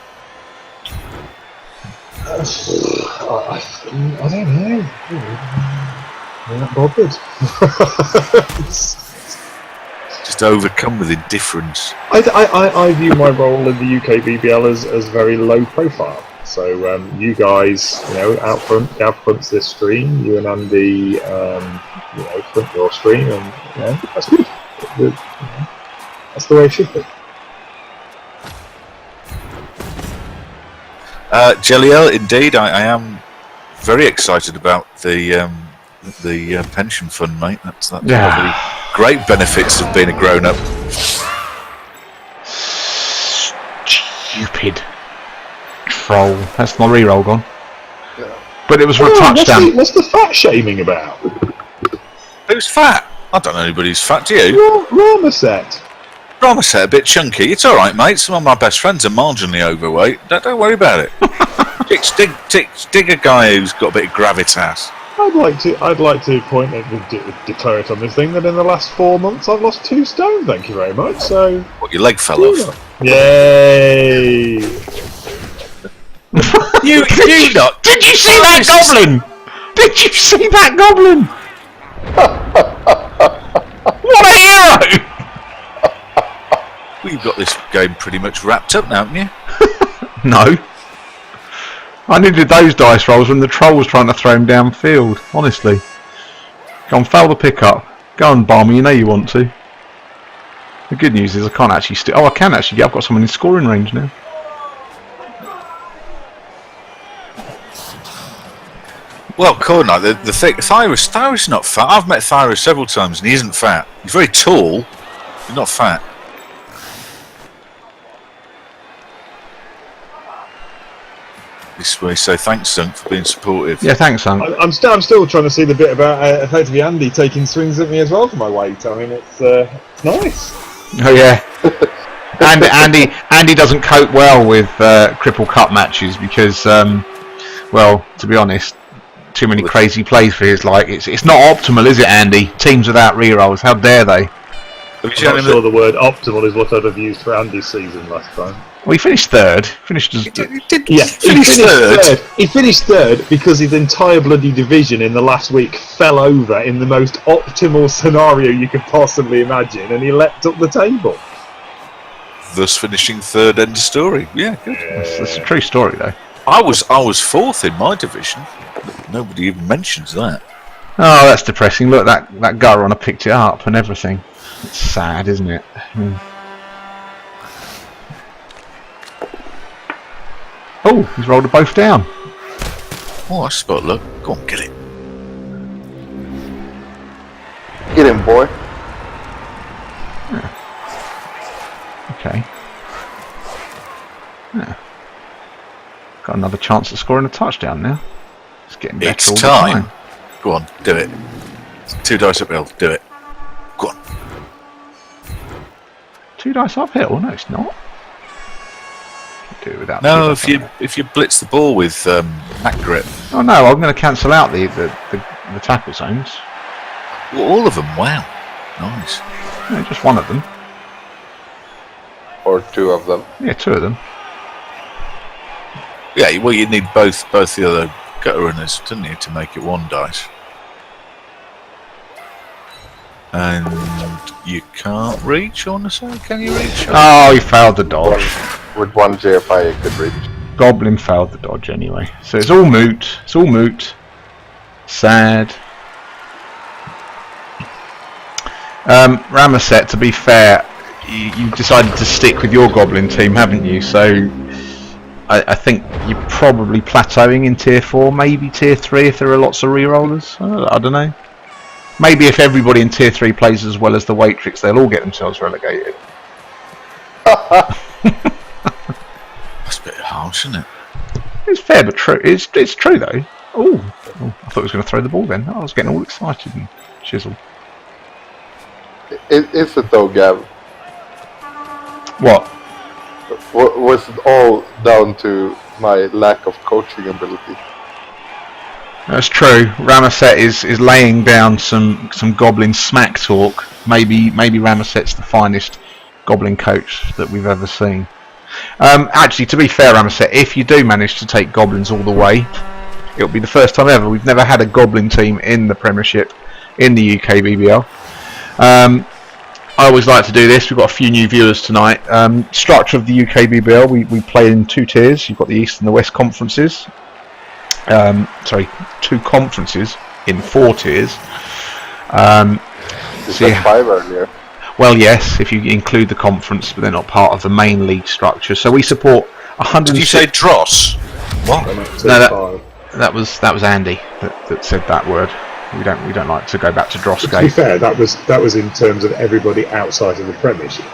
I don't know. I'm not bothered. Just overcome with indifference. I view my role in the UKBBL as very low profile. So you guys, out front, Gav fronts this stream. You and Andy, front your stream, and that's good. That's the way it should be. Jelliel, indeed, I am very excited about the pension fund, mate. That's one of the great benefits of being a grown-up. Stupid troll. That's my re-roll gone. But it was for a touchdown. What's the fat shaming about? Who's fat? I don't know anybody who's fat, do you? Ramerset. Ramerset, a bit chunky. It's alright, mate. Some of my best friends are marginally overweight. Don't worry about it. dig a guy who's got a bit of gravitas. I'd like to point and declare it on this thing that in the last 4 months I've lost 2 stone. Thank you very much. So. What, your leg fell off? Yay! you not? Did you see that goblin? Did you see that goblin? What a hero! Well, you've got this game pretty much wrapped up now, haven't you? No. I needed those dice rolls when the troll was trying to throw him downfield. Honestly. Go on, fail the pickup. Go on, Barmy, you know you want to. The good news is I can't actually I can actually. I've got someone in scoring range now. Well, cool. No, the thing, Thyros is not fat. I've met Thyros several times, and he isn't fat. He's very tall, but not fat. This way, so thanks, Sunk, for being supportive. Yeah, thanks, Sunk. I'm still trying to see the bit about effectively Andy taking swings at me as well for my weight. I mean, it's nice. Oh yeah. Andy doesn't cope well with Cripple Cup matches because, well, to be honest, too many crazy plays for his like. It's not optimal, is it, Andy? Teams without rerolls, how dare they? I'm not sure the word optimal is what I'd have used for Andy's season last time. Well, he finished third. He finished third. He finished third because his entire bloody division in the last week fell over in the most optimal scenario you could possibly imagine, and he leapt up the table. Thus finishing third, end of story. Yeah, good. That's a true story, though. I was fourth in my division. Nobody even mentions that. Oh, that's depressing. Look, that guy runner picked it up and everything. It's sad, isn't it? Oh, he's rolled them both down. Oh, I spot look. Go on, get it. Get him, boy. Yeah. Okay. Yeah. Got another chance at scoring a touchdown now. It's getting better It's all the time. time. Go on, do it. 2 dice uphill. Do it. Go on. 2 dice uphill? No, it's not. Do it without. No, if you blitz the ball with Mac grip. Oh no, I'm going to cancel out the tackle zones. Well, all of them. Wow, nice. No, just one of them. Or 2 of them. Yeah, 2 of them. Yeah, well, you need both the other gutter runners, didn't you, to make it 1 dice. And you can't reach, I want to say. Can you reach? Oh, he failed the dodge. With 1 JFI, he could reach. Goblin failed the dodge anyway. So it's all moot. It's all moot. Sad. Ramaset, to be fair, you've decided to stick with your Goblin team, haven't you? So I think you're probably plateauing in Tier 4, maybe Tier 3 if there are lots of rerollers. I don't know. Maybe if everybody in Tier 3 plays as well as the Waitrix, they'll all get themselves relegated. That's a bit harsh, isn't it? It's fair but true. It's true though. Oh, I thought I was going to throw the ball then. I was getting all excited and chiseled. Is it though, Gav? What? Was it all down to my lack of coaching ability? That's true. Ramaset is laying down some Goblin smack talk. Maybe Ramaset's the finest Goblin coach that we've ever seen. Actually, to be fair, Ramaset, if you do manage to take Goblins all the way, it'll be the first time ever. We've never had a Goblin team in the Premiership in the UKBBL. I always like to do this. We've got a few new viewers tonight. Structure of the UKBBL, we play in 2 tiers. You've got the East and the West conferences. 2 conferences in 4 tiers. You said 5 earlier. Well, yes, if you include the conference, but they're not part of the main league structure. So we support 100. Did you say Dross? What? No, that was Andy that said that word. We don't like to go back to Dross To be Gate. fair, that was in terms of everybody outside of the Premiership.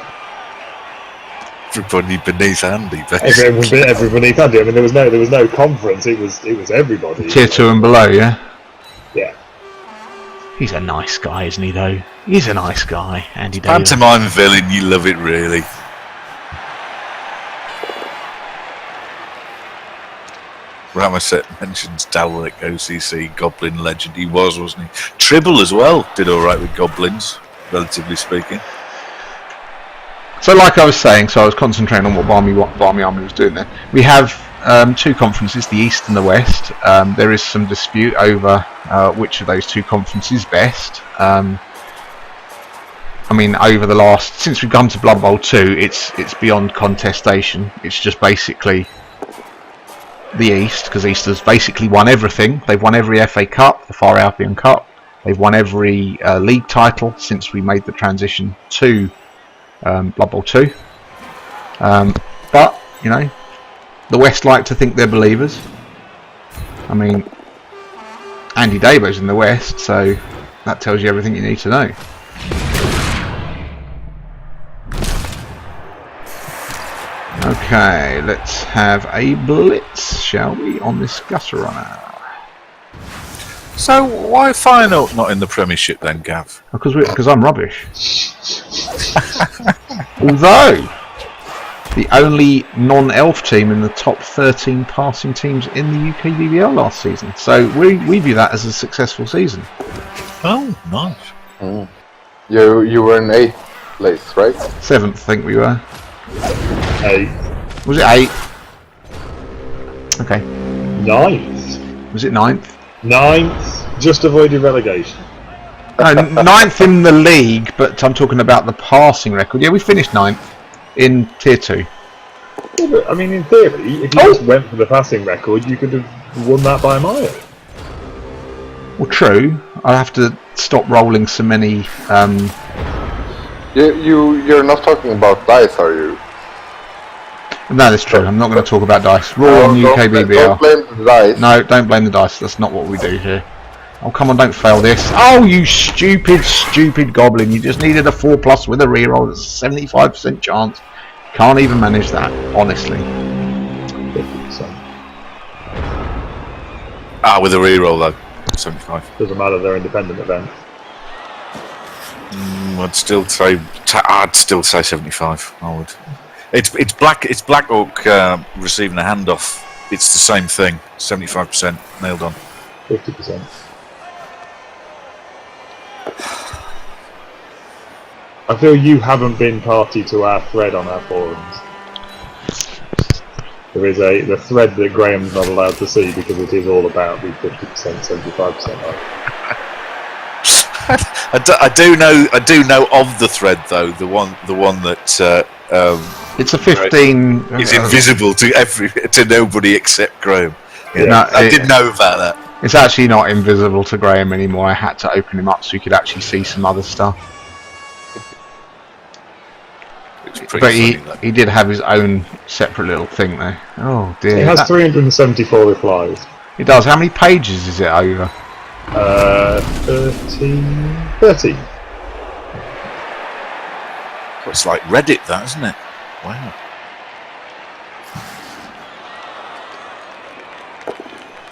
Everybody beneath Andy, basically. Everybody beneath Andy. I mean, there was no conference. It was everybody. Tier 2 and below, yeah. Yeah. He's a nice guy, isn't he? Though he's a nice guy, Andy Davis. Pantomime villain, you love it, really. Ramaset mentions Dalek, OCC, Goblin legend. He was, wasn't he? Tribble as well did all right with Goblins, relatively speaking. So, like I was saying, I was concentrating on what Barmy Army was doing there. We have 2 conferences, the East and the West. There is some dispute over which of those 2 conferences is best. I mean, since we've come to Blood Bowl 2, it's beyond contestation. It's just basically the East, because East has basically won everything. They've won every FA Cup, the Far Albion Cup. They've won every league title since we made the transition to Blood Bowl 2. But, you know, the West like to think they're believers. I mean, Andy Dabo's in the West, so that tells you everything you need to know. Okay, let's have a blitz, shall we, on this gutter runner? So why Feyenoord not in the Premiership then, Gav? Because I'm rubbish. Although the only non-elf team in the top 13 passing teams in the UKBBL last season, so we view that as a successful season. Oh, nice. Mm. You were in 8th place, right? 7th, I think we were. 8th. Was it 8th? Okay. 9th. Was it 9th? 9th. Just avoided relegation. No, 9th in the league, but I'm talking about the passing record. Yeah, we finished 9th in Tier 2. Yeah, but, I mean, in theory, if you just went for the passing record, you could have won that by a mile. Well, true. I'll have to stop rolling so many. You're not talking about dice, are you? No, that's true. I'm not going to talk about dice. Raw on UKBBL. Don't blame the dice. No, don't blame the dice. That's not what we do here. Oh, come on, don't fail this. Oh, you stupid Goblin. You just needed a 4+ with a reroll. That's a 75% chance. Can't even manage that, honestly. 50%. With a reroll though, 75. Doesn't matter, they're independent events. I'd still say 75. I would. It's Black Hawk receiving a handoff. It's the same thing. 75% nailed on. 50%. I feel you haven't been party to our thread on our forums. There is the thread that Graham's not allowed to see because it is all about the 50%, 75%. I do know of the thread though. The one that it's a 15. It's invisible to nobody except Graham. Yeah, no, I did know about that. It's actually not invisible to Graham anymore. I had to open him up so you could actually see some other stuff. It was pretty But funny, that. he did have his own separate little thing though. Oh dear. He has 374 replies. He does. How many pages is it over? 30. Well, it's like Reddit, that, isn't it? Wow.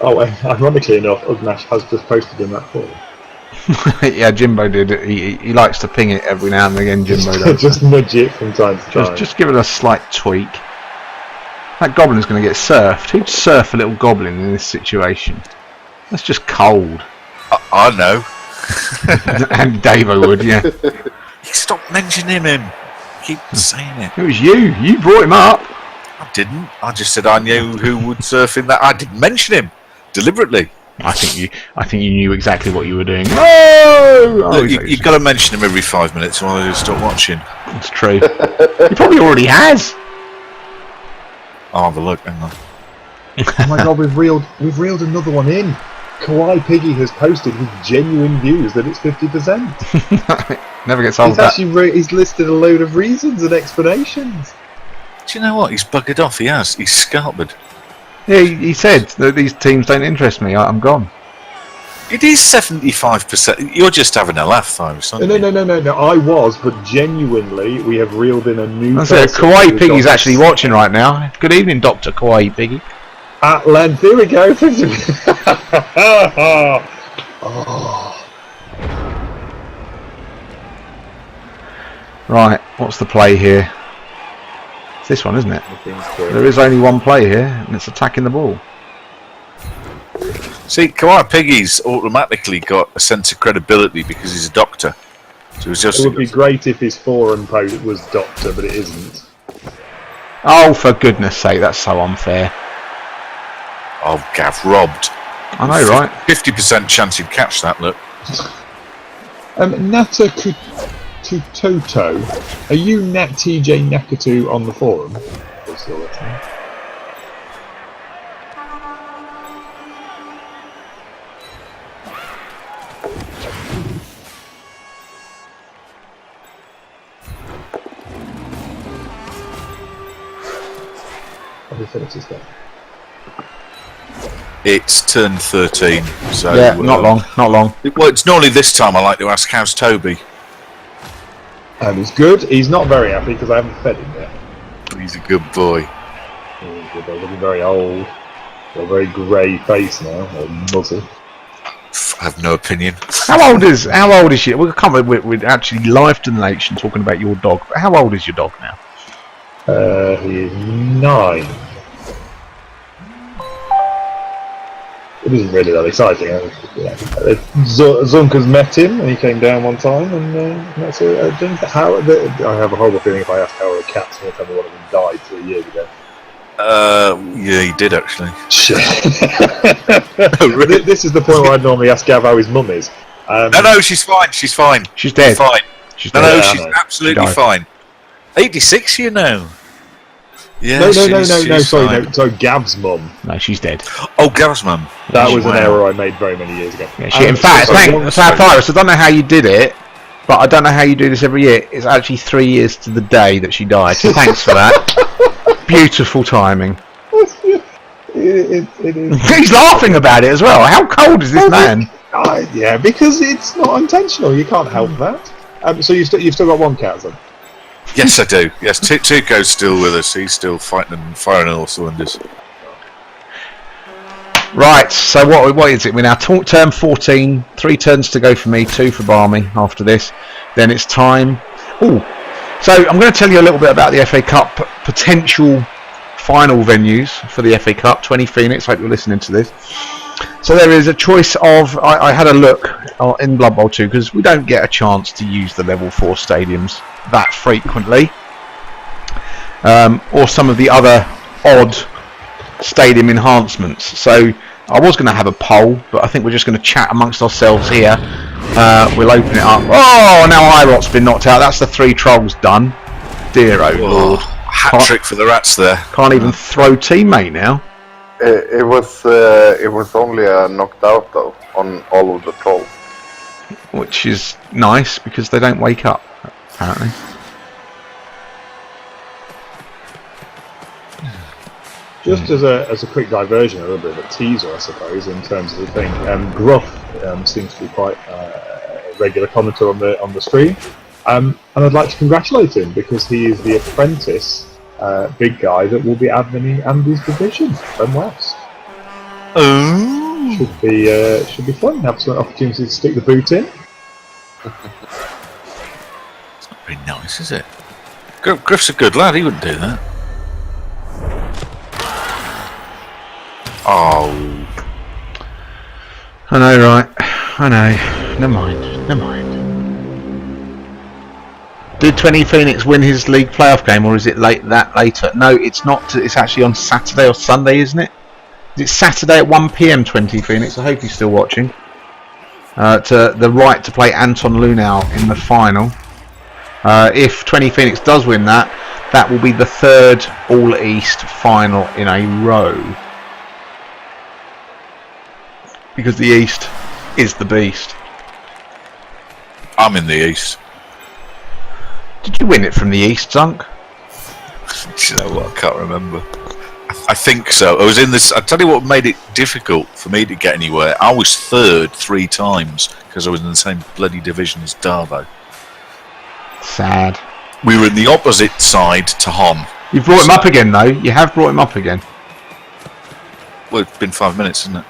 Oh, ironically enough, Ugnash has just posted in that forum. Yeah, Jimbo did. He likes to ping it every now and again. Jimbo does. Just nudge it from time to time. Just give it a slight tweak. That goblin's going to get surfed. Who'd surf a little goblin in this situation? That's just cold. I know. And Davo would, yeah. Stop mentioning him. Keep saying it. It was you. You brought him up. I didn't. I just said I knew who would surf in that. I didn't mention him deliberately. I think you knew exactly what you were doing. No! Look, you've got to mention him every 5 minutes, or I'll just stop watching. That's true. He probably already has. I'll have a look. Hang on. Oh my god, we've reeled another one in. Kawaii Piggy has posted with genuine views that it's 50%. Never gets old. He's listed a load of reasons and explanations. Do you know what? He's buggered off. He has. He's scalpered. Yeah, he said that these teams don't interest me. I'm gone. It is 75%. You're just having a laugh, Cyrus. No. I was, but genuinely, we have reeled in a new. That's it. Kawaii Piggy's actually watching right now. Good evening, Dr. Kawaii Piggy. At length, here we go. Oh. Right, what's the play here? It's this one, isn't it? There is only one play here, and it's attacking the ball. See, Kawaii Piggy's automatically got a sense of credibility because he's a doctor. So it's just. It would be great if his forum post was doctor, but it isn't. Oh, for goodness sake, that's so unfair. Oh, Gav, robbed. I know, right? 50% chance he'd catch that, look. Nata Toto, are you Nat TJ Nakatu on the forum? Have you finished this game? It's turn 13, so... Yeah, not long. Well, it's normally this time I like to ask, how's Toby? And he's good. He's not very happy because I haven't fed him yet. He's a good boy. He's looking very old. Got a very grey face now, or muzzle. I have no opinion. How old is she? We're actually live to the nation talking about your dog. But how old is your dog now? He is 9. It isn't really that exciting. Zunka's met him and he came down one time, and that's it. I have a horrible feeling if I ask how are the cats, he'll tell me one of them died 3 years ago. Yeah, he did actually. Shit. Oh, really? This is the point where I'd normally ask Gav how his mum is. No, she's fine. She's fine. She's dead. She's fine. She's No, dead. she's absolutely fine. 86, you know. Yeah, No, she's sorry, fine. no, sorry, Gav's mum. No, she's dead. Oh, Gav's mum. That was an Wow. error I made very many years ago. Yeah, in fact, Cyrus, I don't know how you did it, but I don't know how you do this every year. It's actually 3 years to the day that she died. So thanks for that. Beautiful timing. It is. He's laughing about it as well. How cold is this man? Yeah, because it's not intentional. You can't help that. So you've still got one cat, then? Yes, I do. Yes, Tuco's still with us. He's still fighting and firing on all cylinders. Right, so what is it? We're now turn 14, 3 turns to go for me, 2 for Barmy after this. Then it's time. Ooh, so I'm going to tell you a little bit about the FA Cup potential final venues for the FA Cup. 20 Phoenix, hope you're listening to this. So there is a choice of, I had a look in Blood Bowl 2 because we don't get a chance to use the level 4 stadiums that frequently. Or some of the other odd stadium enhancements. So I was going to have a poll, but I think we're just going to chat amongst ourselves here. We'll open it up. Oh, now Irot's been knocked out. That's the 3 trolls done. Dear oh lord. Hat trick for the rats there. Can't even throw teammate now. It was only knocked out though on all of the trolls. Which is nice because they don't wake up, apparently. Just as a quick diversion, a little bit of a teaser, I suppose, in terms of the thing. Gruff seems to be quite a regular commenter on the stream, and I'd like to congratulate him because he is the apprentice big guy that will be adminning Andy's division from West. Oh, Should be fun. Have some opportunity to stick the boot in. it's not very nice, is it? Griff's a good lad. He wouldn't do that. Oh, I know, right? I know. Never mind. Did 20 Phoenix win his league playoff game, or is it later? No, it's not. It's actually on Saturday or Sunday, isn't it? Is it Saturday at 1 PM? 20 Phoenix. I hope he's still watching. To the right to play Anton Lunau in the final. If 20 Phoenix does win that, that will be the third All East final in a row. Because the East is the beast. I'm in the East. Did you win it from the East, Zunk? Do you know what? I can't remember. I think so. I was in this. I tell you what made it difficult for me to get anywhere. I was third 3 times because I was in the same bloody division as Darvo. Sad. We were in the opposite side to Hon. You've brought him up again, though. You have brought him up again. Well, it's been 5 minutes, isn't it?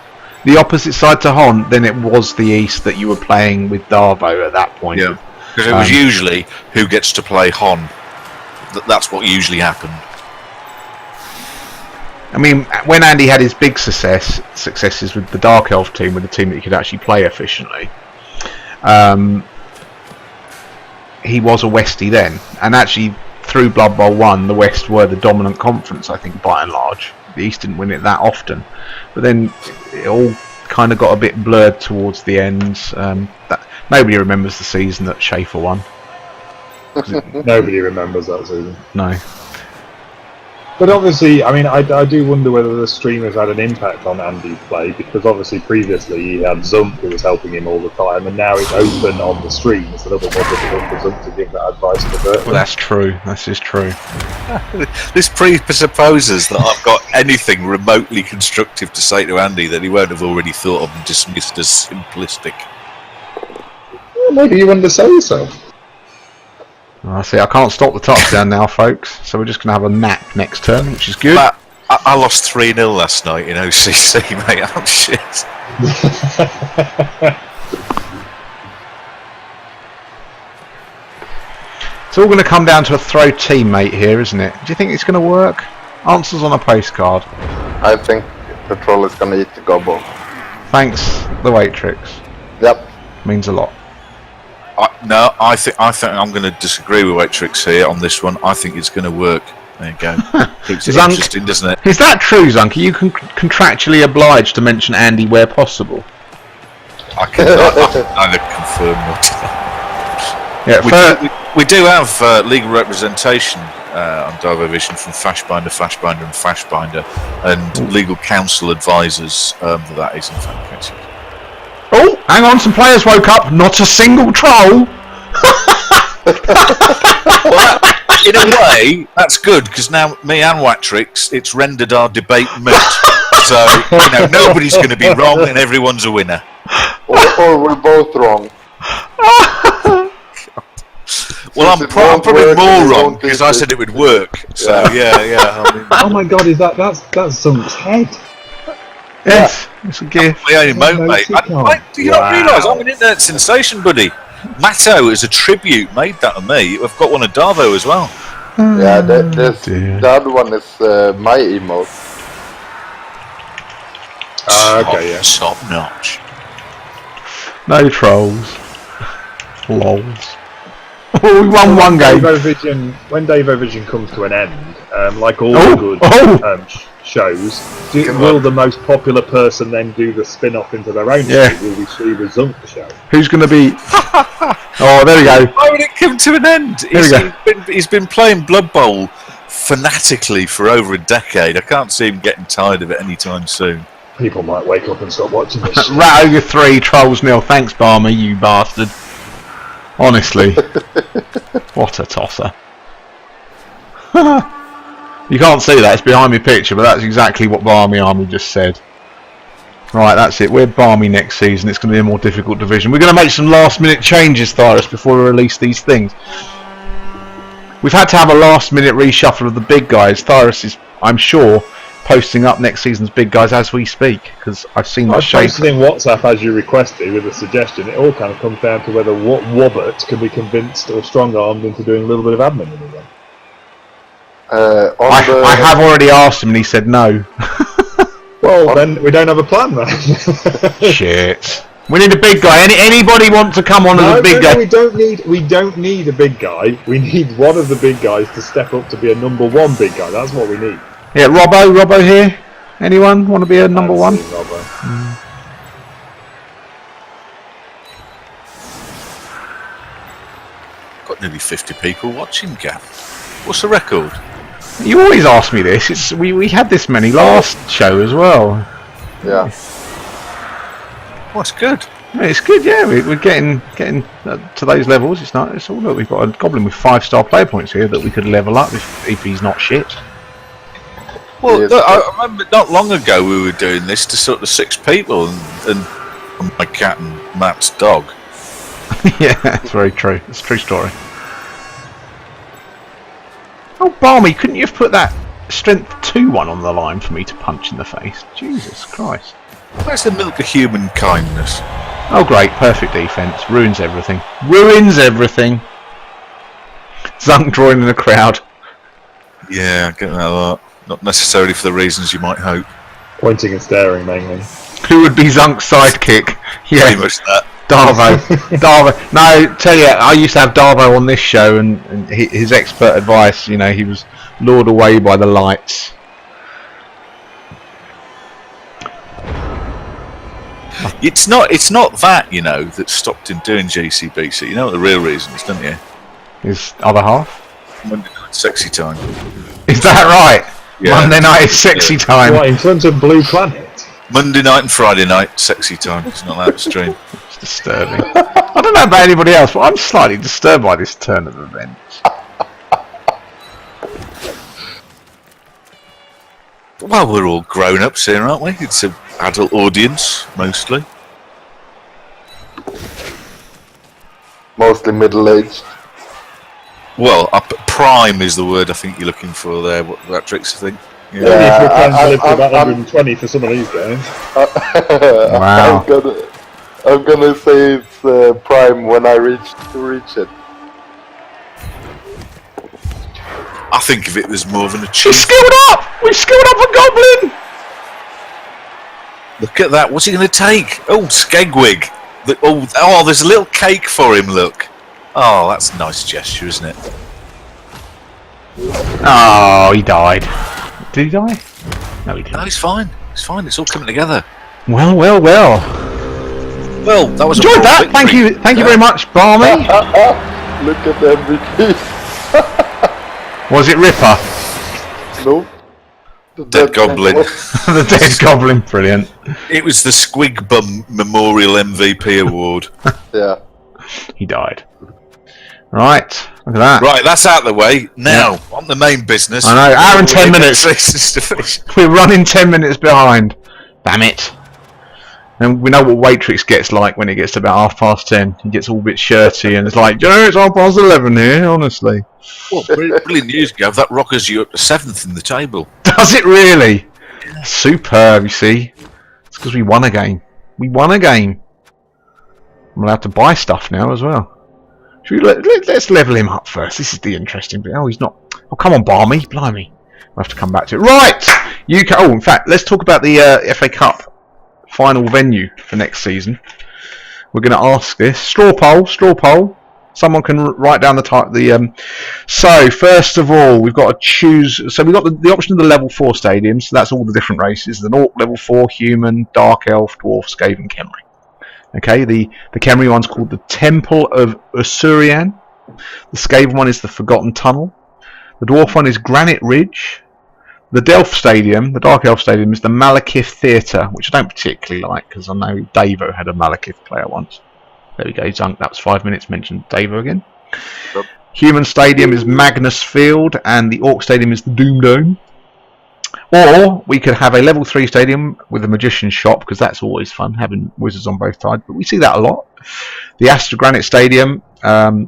The opposite side to Hon, then it was the East that you were playing with Darvo at that point. Yeah. Because it was usually who gets to play Hon. That's what usually happened. I mean, when Andy had his big successes with the Dark Elf team, with the team that he could actually play efficiently, he was a Westie then. And actually, through Blood Bowl 1, the West were the dominant conference, I think, by and large. The East didn't win it that often. But then it all kind of got a bit blurred towards the end. Nobody remembers the season that Schaefer won. Nobody remembers that season. No. But obviously, I mean, I do wonder whether the stream has had an impact on Andy's play, because obviously previously he had Zump who was helping him all the time, and now it's open on the stream. It's a little bit more difficult for Zump to give that advice to Bert. Well, that's true. This is true. This presupposes that I've got anything remotely constructive to say to Andy that he won't have already thought of and dismissed as simplistic. Well, maybe you undersell yourself. I see. I can't stop the touchdown now, folks. So we're just going to have a nap next turn, which is good. Matt, I lost 3-0 last night in OCC, mate. I'm shit. It's all going to come down to a throw teammate here, isn't it? Do you think it's going to work? Answers on a postcard. I think the troll is gonna eat the gobble. Thanks, the Waitrix. Yep. Means a lot. No, I think I'm going to disagree with Waitrix here on this one. I think it's going to work. There you go. Keeps it interesting, doesn't it? Is that true, Zunk? Are you contractually obliged to mention Andy where possible? I can either confirm or Yeah, we do have legal representation on Darvo Vision from Fashbinder, and Fashbinder, and legal counsel advisors that is in fact. Oh, hang on, some players woke up. Not a single troll. Well, in a way, that's good, because now me and Watrix, it's rendered our debate moot. So, nobody's going to be wrong and everyone's a winner. Or we're both wrong. Well, I'm probably more wrong because I said it would work. So, yeah. I mean, Oh my God, that's Zunk's head? Yes, it's a gift. my only moat, mate. Do you not realise I'm an internet sensation, buddy? Matto, as a tribute, made that of me. I've got one of Darvo as well. Yeah, the other one is my emote. Okay, yeah. Top notch. No trolls. Lols. Oh, we won one game. When Davovision comes to an end, like all good shows, will the most popular person then do the spin-off into their own show? Will we see the Zunk show? Who's going to be... Oh, there we go. Why would it come to an end? He's been playing Blood Bowl fanatically for over a decade. I can't see him getting tired of it anytime soon. People might wake up and stop watching this. Rat over 3, trolls nil. Thanks, Barmer, you bastard. Honestly. What a tosser. You can't see that, it's behind my picture, but that's exactly what Barmy Army just said. Right, that's it. We're Barmy next season. It's going to be a more difficult division. We're going to make some last-minute changes, Tyrus, before we release these things. We've had to have a last-minute reshuffle of the big guys. Tyrus is, I'm sure, posting up next season's big guys as we speak, because I've seen that shape. I posted in WhatsApp as you requested with a suggestion. It all kind of comes down to whether Wobbert can be convinced or strong-armed into doing a little bit of admin in the I have already asked him and he said no. Well, then we don't have a plan then. Shit. We need a big guy. Anybody want to come on as a big guy? No, we don't need a big guy. We need one of the big guys to step up to be a number one big guy. That's what we need. Yeah, Robbo here. Anyone want to be a number one? Got nearly 50 people watching, Gav. What's the record? You always ask me this. We had this many last show as well. Yeah. Well, it's good. It's good, yeah. We're getting to those levels. It's not. It's all. Look, we've got a goblin with 5-star player points here that we could level up if he's not shit. Well, look, I remember not long ago we were doing this to sort of 6 people and my cat and Matt's dog. Yeah, that's very true. It's a true story. Oh, Barmy, couldn't you have put that strength 2 one on the line for me to punch in the face? Jesus Christ. Where's the milk of human kindness? Oh, great. Perfect defence. Ruins everything. Ruins everything. Zunk drawing in the crowd. Yeah, I get that a lot. Not necessarily for the reasons you might hope. Pointing and staring mainly. Who would be Zunk's sidekick? Yeah. Pretty much that. Darvo. Darvo. No, tell you, I used to have Darvo on this show, and his expert advice, you know, he was lured away by the lights. It's not that, you know, that stopped him doing GCBC. You know what the real reason is, don't you? His other half? Monday night sexy time. Is that right? Yeah. Monday night is sexy time. What, in front of Blue Planet? Monday night and Friday night, sexy time. It's not that stream. It's disturbing. I don't know about anybody else, but I'm slightly disturbed by this turn of events. Well, we're all grown-ups here, aren't we? It's an adult audience, mostly. Mostly middle-aged. Well, prime is the word I think you're looking for there, Patrick's, I think. Yeah, only if you're planning to live to about 120 for some of these days. Wow. I'm gonna say it's prime when I reach it. I think of it as more of an We achievement. skilled up! We skilled up a goblin! Look at that. What's he going to take? Oh, Skegwig. Oh, there's a little cake for him, look. Oh, that's a nice gesture, isn't it? Oh, he died. Did he die? No, he No, didn't. he's fine. It's fine. It's all coming together. Well. Well, that was Enjoyed a that. Thank you very much, Barmy. Look at the MVP. Was it Ripper? Nope. Dead goblin. The dead goblin, brilliant. It was the Squig Bum Memorial MVP Award. Yeah. He died. Right, look at that. Right, that's out of the way. Now, on the main business. I know, hour and 10 minutes. minutes. We're running 10 minutes behind. Damn it. And we know what Waitrix gets like when it gets to about 10:30. He gets all a bit shirty and it's like, you know, it's 11:30 here, honestly. Well, brilliant news, Gav. That rockers you up to 7th in the table. Does it really? Yeah. Superb, you see. It's because we won a game. We won a game. I'm allowed to buy stuff now as well. Should we let's level him up first. This is the interesting bit. Oh, he's not. Oh, come on, Barmy. Blimey. We'll have to come back to it. Right! UK. Oh, in fact, let's talk about the FA Cup final venue for next season. We're going to ask this. Straw poll. Someone can write down the so first of all, we've got to choose. So we've got the option of the level 4 stadiums. So that's all the different races: the Orc level 4, Human, Dark Elf, Dwarf, Skaven, Khemri. Okay, the Khemri one's called the Temple of Usurian. The Skaven one is the Forgotten Tunnel. The Dwarf one is Granite Ridge. The Delph Stadium, the Dark Elf Stadium, is the Malekith Theatre, which I don't particularly like because I know Davo had a Malekith player once. There we go, Zunk. That was 5 minutes. Mentioned Davo again. Yep. Human Stadium is Magnus Field, and the Orc Stadium is the Doom Dome. Or we could have a level 3 stadium with a magician's shop, because that's always fun, having wizards on both sides. But we see that a lot. The Astra Granite Stadium,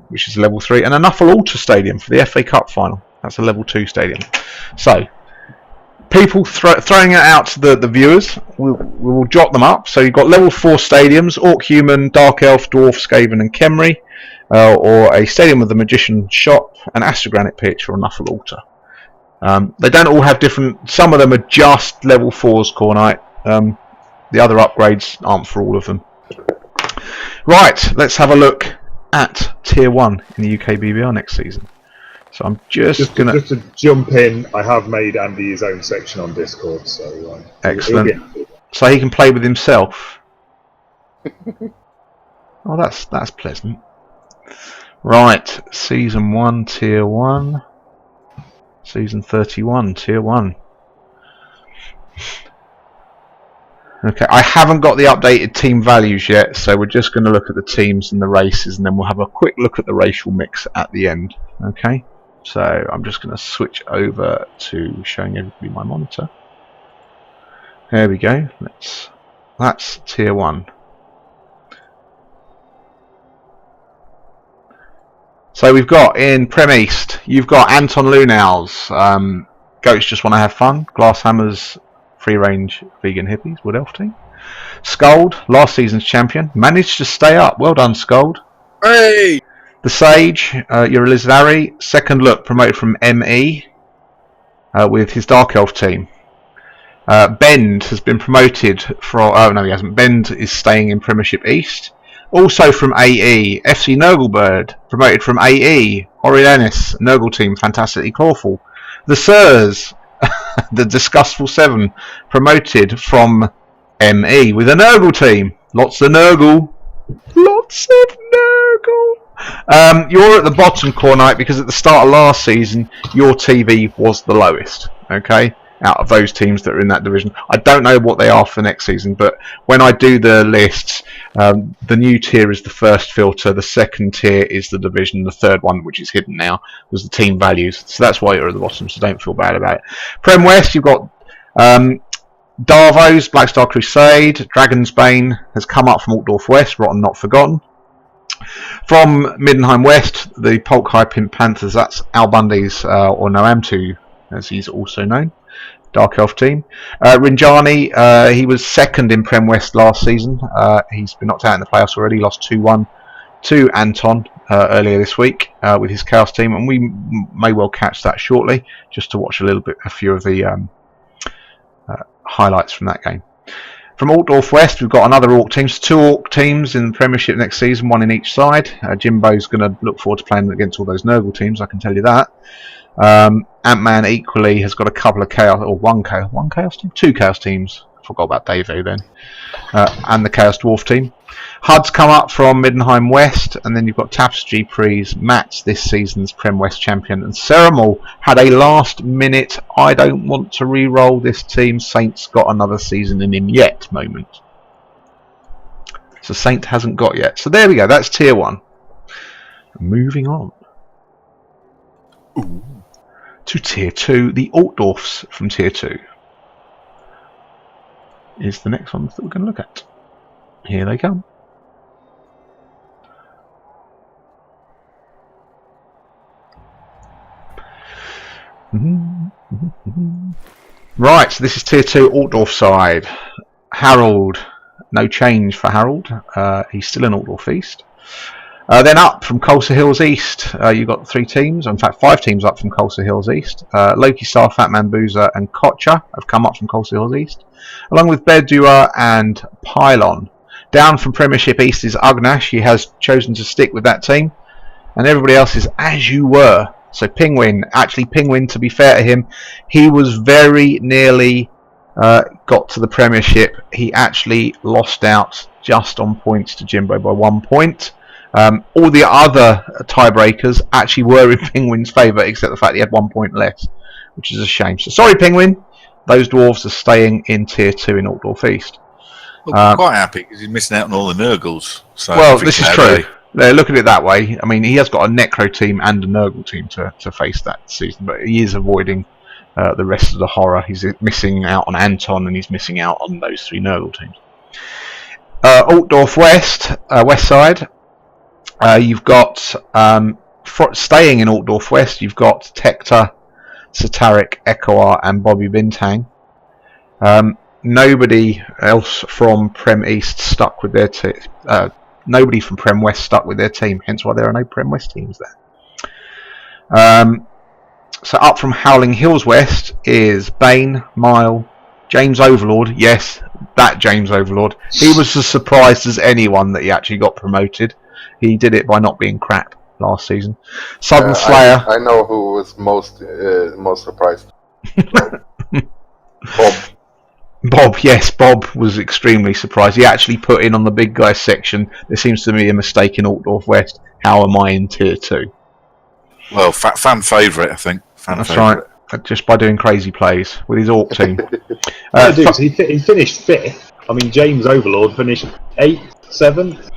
which is a level 3, and a Nuffle Altar Stadium for the FA Cup final. That's a level 2 stadium. So, people throwing it out to the viewers, we'll jot them up. So you've got level 4 stadiums: Orc, Human, Dark Elf, Dwarf, Skaven and Khemri, or a stadium with a magician's shop, an Astra Granite pitch, or a Nuffle Altar. They don't all have different. Some of them are just level 4s, Cornite. The other upgrades aren't for all of them. Right, let's have a look at Tier 1 in the UKBBL next season. So I'm just to jump in, I have made Andy his own section on Discord, so excellent. So he can play with himself. Oh, that's pleasant. Right, Season 1, Tier 1. Season 31, Tier 1. Okay, I haven't got the updated team values yet, so we're just going to look at the teams and the races, and then we'll have a quick look at the racial mix at the end. Okay, so I'm just going to switch over to showing everybody my monitor. There we go. That's Tier 1. So we've got in Prem East, you've got Anton Lunaus, Goats Just Want to Have Fun, Glasshammer's Free Range Vegan Hippies, Wood Elf team. Skuld, last season's champion, managed to stay up. Well done, Skuld. Hey! The Sage, Eurilizari, second look, promoted from ME with his Dark Elf team. Bend has been promoted from. Oh no, he hasn't. Bend is staying in Premiership East. Also from AE, FC Nurglebird, promoted from AE. Orilenis, Nurgle team, fantastically clawful. The Sirs, the Disgustful 7, promoted from ME with a Nurgle team. Lots of Nurgle. Lots of Nurgle. You're at the bottom, Cornite, because at the start of last season, your TV was the lowest. Okay? Out of those teams that are in that division. I don't know what they are for next season, but when I do the lists, the new tier is the first filter, the second tier is the division, the third one, which is hidden now, was the team values. So that's why you're at the bottom, so don't feel bad about it. Prem West, you've got Darvo's, Black Star Crusade, Dragon's Bane has come up from Altdorf West, Rotten Not Forgotten. From Middenheim West, the Polk High Pimp Panthers, that's Al Bundy's, or Noamtu, as he's also known. Dark Elf team. Rinjani, he was second in Prem West last season. He's been knocked out in the playoffs already, lost 2-1 to Anton earlier this week with his Chaos team, and we may well catch that shortly, just to watch a few of the highlights from that game. From Altdorf West, we've got another Orc teams, 2 Orc teams in the Premiership next season, 1 in each side. Jimbo's going to look forward to playing against all those Nurgle teams, I can tell you that. Ant-Man equally has got a couple of Chaos, or one Chaos team? 2 Chaos teams. I forgot about Davo then. And the Chaos Dwarf team. HUD's come up from Middenheim West, and then you've got Tapestry Prees, Matt's this season's Prem West champion, and Ceremal had a last minute, I don't want to re-roll this team, Saint's got another season in him yet moment. So Saint hasn't got yet. So there we go, that's Tier 1. Moving on. Ooh. To Tier 2, the Altdorfs from Tier 2 is the next ones that we're going to look at. Here they come. Right, so this is Tier 2 Altdorf side. Harold, no change for Harold. He's still in Altdorf East. Then up from Colsa Hills East, you've got 3 teams, in fact 5 teams up from Colsa Hills East. Loki Star, Fatman Boozer and Kocha have come up from Colsa Hills East, along with Berdua and Pylon. Down from Premiership East is Ugnash. He has chosen to stick with that team, and everybody else is as you were. So Penguin, to be fair to him, he was very nearly got to the Premiership. He actually lost out just on points to Jimbo by 1 point. All the other tiebreakers actually were in Penguin's favour, except the fact he had 1 point less, which is a shame. So sorry, Penguin. Those dwarves are staying in Tier 2 in Altdorf East. Well, I'm quite happy because he's missing out on all the Nurgles. So well, this is true. look at it that way. I mean, he has got a Necro team and a Nurgle team to face that season, but he is avoiding the rest of the horror. He's missing out on Anton, and he's missing out on those 3 Nurgle teams. Altdorf West, West Side. You've got staying in Altdorf West. You've got Tector, Sataric, Ekoar, and Bobby Bintang. Nobody else from Prem East stuck with their team. Nobody from Prem West stuck with their team. Hence why there are no Prem West teams there. So up from Howling Hills West is Bane, Mile, James Overlord. Yes, that James Overlord. He was as surprised as anyone that he actually got promoted. He did it by not being crap last season. Southern Slayer. I know who was most surprised. Bob, yes, Bob was extremely surprised. He actually put in on the big guy section, there seems to be a mistake in Altdorf West. How am I in Tier 2? Well, fan favourite, I think. That's right. Just by doing crazy plays with his Orc team. He finished 5th. I mean, James Overlord finished 8th, 7th.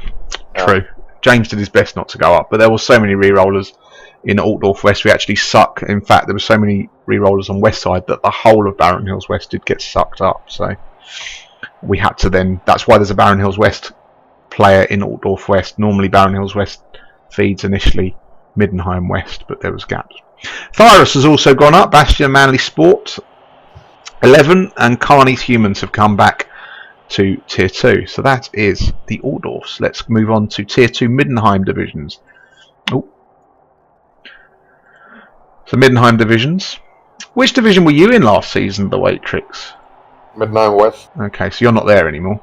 True. James did his best not to go up, but there were so many re-rollers in Altdorf West. We actually suck. In fact, there were so many re-rollers on West Side that the whole of Barren Hills West did get sucked up. So we had to then. That's why there's a Barren Hills West player in Altdorf West. Normally, Barren Hills West feeds initially Middenheim West, but there was gaps. Thyrus has also gone up. Bastion Manly Sport 11, and Carney's Humans have come back to Tier 2. So that is the Altdorfs. Let's move on to Tier 2 Middenheim divisions. Oh. So Middenheim divisions. Which division were you in last season, the Waitrix? Midnight West. Okay, so you're not there anymore.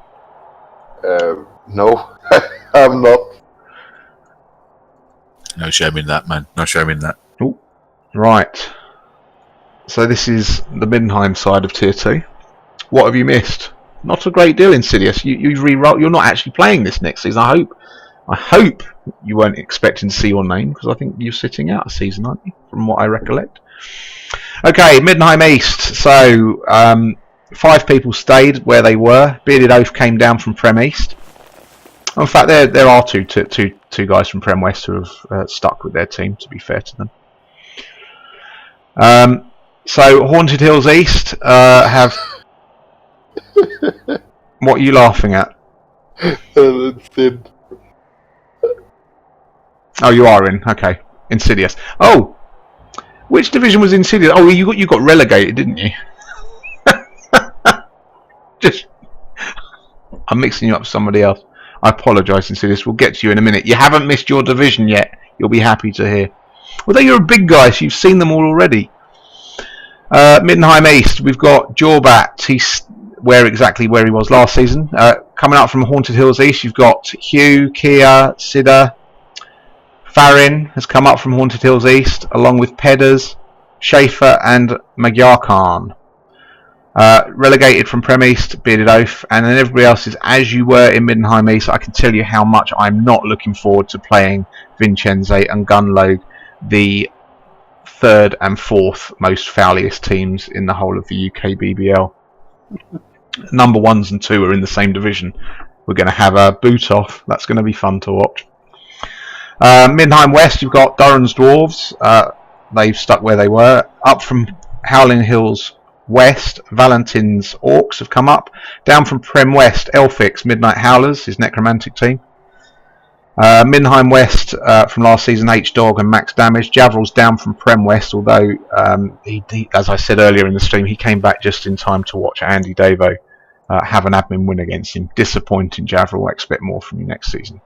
No, I'm not. No shame in that, man. No shame in that. Oh, right. So this is the Middenheim side of Tier 2. What have you missed? Not a great deal, Insidious. You've re-rolled. You're not actually playing this next season. I hope you weren't expecting to see your name, because I think you're sitting out a season, aren't you? From what I recollect. Okay, Middenheim East. So 5 people stayed where they were. Bearded Oath came down from Prem East. In fact, there are two guys from Prem West who have stuck with their team, to be fair to them. So Haunted Hills East have... What are you laughing at? Oh, you are in. Okay, Insidious. Oh, which division was Insidious? Oh, you got relegated, didn't you? I'm mixing you up with somebody else. I apologise, Insidious. We'll get to you in a minute. You haven't missed your division yet. You'll be happy to hear. Although you're a big guy, so you've seen them all already. Middenheim East, we've got Jorbat. He's where he was last season. Coming up from Haunted Hills East, you've got Hugh, Kia, Sida. Farin has come up from Haunted Hills East, along with Pedders, Schaefer, and Magyar Khan. Relegated from Prem East, Bearded Oath, and then everybody else is as you were in Middenheim East. I can tell you how much I'm not looking forward to playing Vincenze and Gunlogue, the 3rd and 4th most fouliest teams in the whole of the UKBBL. Number 1s and 2 are in the same division. We're going to have a boot off. That's going to be fun to watch. Middenheim West, you've got Durran's Dwarves. They've stuck where they were. Up from Howling Hills West, Valentin's Orcs have come up. Down from Prem West, Elfix, Midnight Howlers, his necromantic team. Middenheim West from last season, H-Dog and Max Damage. Javral's down from Prem West, although he, as I said earlier in the stream, he came back just in time to watch Andy Davo have an admin win against him. Disappointing, Javral. I expect more from you next season.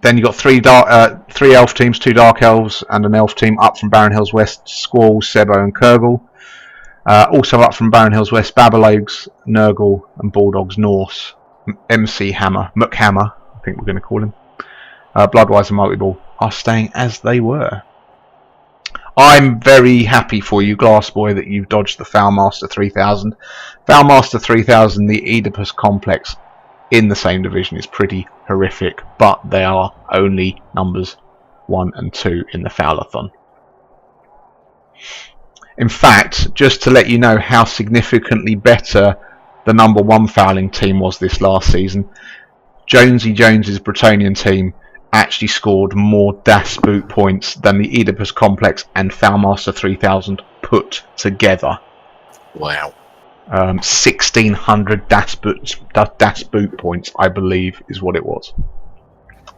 Then you've got 3 elf teams, 2 dark elves and an elf team up from Barren Hills West, Squall, Sebo and Kurgle. Also up from Barren Hills West, Babalogues, Nurgle and Bulldogs Norse. MC Hammer, Muckhammer, I think we're going to call him. Bloodwise and Multiball are staying as they were. I'm very happy for you, Glassboy, that you've dodged the Foulmaster 3000. Foulmaster 3000, the Oedipus complex in the same division is pretty horrific, but they are only numbers 1 and 2 in the Foulathon. In fact, just to let you know how significantly better the number 1 fouling team was this last season, Jones's Bretonian team actually scored more Das Boot points than the Oedipus Complex and Foulmaster 3000 put together. Wow. 1,600 Das Boot points, I believe, is what it was.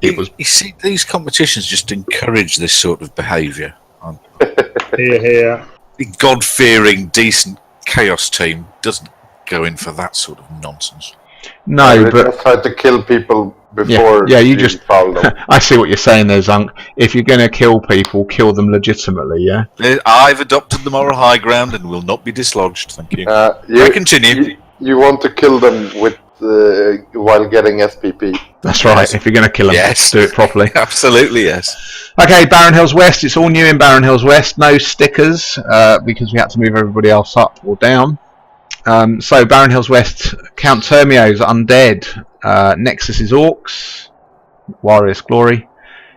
You see, these competitions just encourage this sort of behaviour. Here, here. The God-fearing, decent Chaos team doesn't go in for that sort of nonsense. No, They but just try to kill people before you you just foul them. I see what you're saying there, Zunk. If you're going to kill people, kill them legitimately, yeah? I've adopted the moral high ground and will not be dislodged, thank you. Continue. You want to kill them with while getting SPP. That's right, if you're going to kill them, Yes. do it properly. Absolutely, yes. Okay, Barron Hills West. It's all new in Barron Hills West. No stickers because we had to move everybody else up or down. So Barron Hills West, Count Termio's Undead, Nexus is Orcs, Warriors Glory,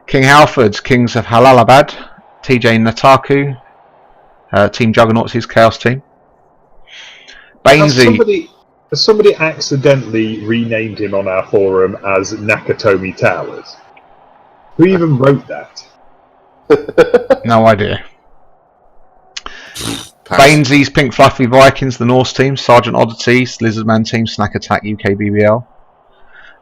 King Halford's Kings of Halalabad, TJ Nataku, Team Juggernauts, his Chaos team. Bainesy. Somebody accidentally renamed him on our forum as Nakatomi Towers. Who even wrote that? No idea. Bainesy's Pink Fluffy Vikings, the Norse team, Sergeant Oddities, Lizardman team, Snack Attack UKBBL.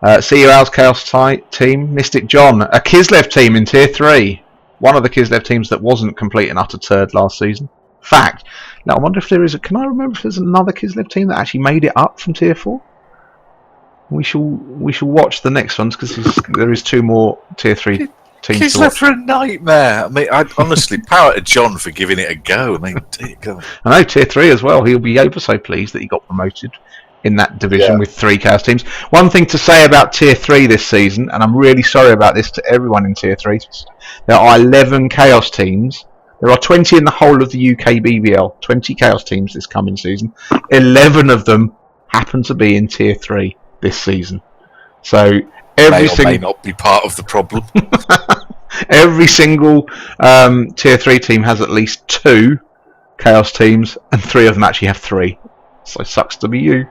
CEO Al's Chaos team, Mystic John, a Kislev team in Tier 3. One of the Kislev teams that wasn't complete and utter turd last season. Fact. Now I wonder if there is can I remember if there's another Kislev team that actually made it up from Tier 4? We shall watch the next ones because there is 2 more Tier 3 teams. Kislev for a nightmare. I mean, I honestly power to John for giving it a go. I mean, dear God. I know Tier 3 as well. He'll be ever so pleased that he got promoted in that division with 3 Chaos teams. One thing to say about Tier 3 this season, and I'm really sorry about this to everyone in Tier 3, there are 11 Chaos teams. There are 20 in the whole of the UKBBL, 20 Chaos teams this coming season. 11 of them happen to be in Tier 3 this season. So may not be part of the problem. every single Tier 3 team has at least 2 Chaos teams, and 3 of them actually have 3. So sucks to be you.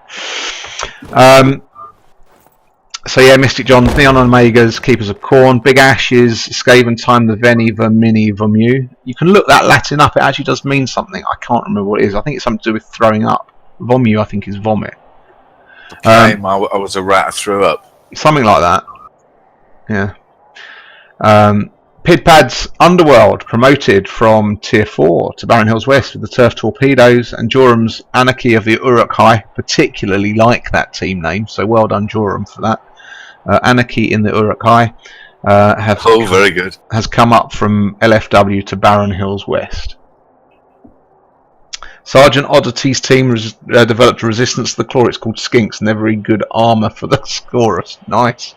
So yeah, Mystic Johns, Neon Omegas, Keepers of Corn, Big Ashes, Skaven Time, the Veni, Vermini, Vermu. You can look that Latin up, it actually does mean something. I can't remember what it is. I think it's something to do with throwing up. Vomu, I think, is vomit. I was a rat, I threw up. Something like that. Yeah. Pidpad's Underworld promoted from Tier 4 to Barron Hills West with the Turf Torpedoes, and Joram's Anarchy of the Uruk-hai particularly like that team name, so well done Joram for that. Anarchy in the Uruk-hai very good. has come up from LFW to Barron Hills West. Sergeant Oddity's team developed a resistance to the claw. It's called Skinks, and they're very good armour for the scorers. Nice.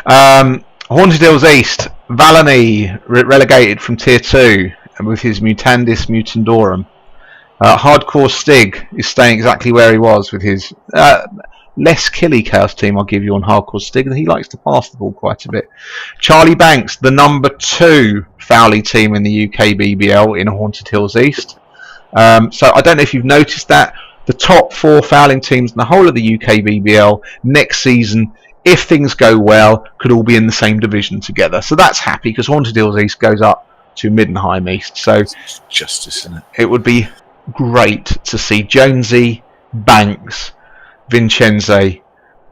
Haunted Hills East, Valony relegated from Tier 2 with his Mutandis Mutandorum. Hardcore Stig is staying exactly where he was with his less killy Chaos team, I'll give you on Hardcore Stig, and he likes to pass the ball quite a bit. Charlie Banks, the number 2 Fowley team in the UKBBL in Haunted Hills East. So I don't know if you've noticed that the top 4 fouling teams in the whole of the UKBBL next season, if things go well, could all be in the same division together. So that's happy because Haunted Hills East goes up to Mid and High East. So it's justice, isn't it? It would be great to see Jonesy, Banks, Vincenze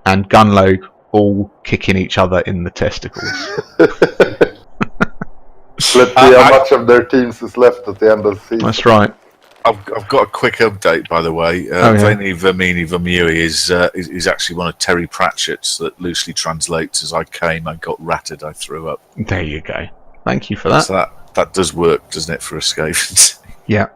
and Gunlogue all kicking each other in the testicles. Let's see how much of their teams is left at the end of the season. That's right. I've got a quick update, by the way. Veni Vermini Vermui is actually one of Terry Pratchett's that loosely translates as I came, I got ratted, I threw up. There you go. Thank you for that. So that does work, doesn't it, for a Skaven? Yeah.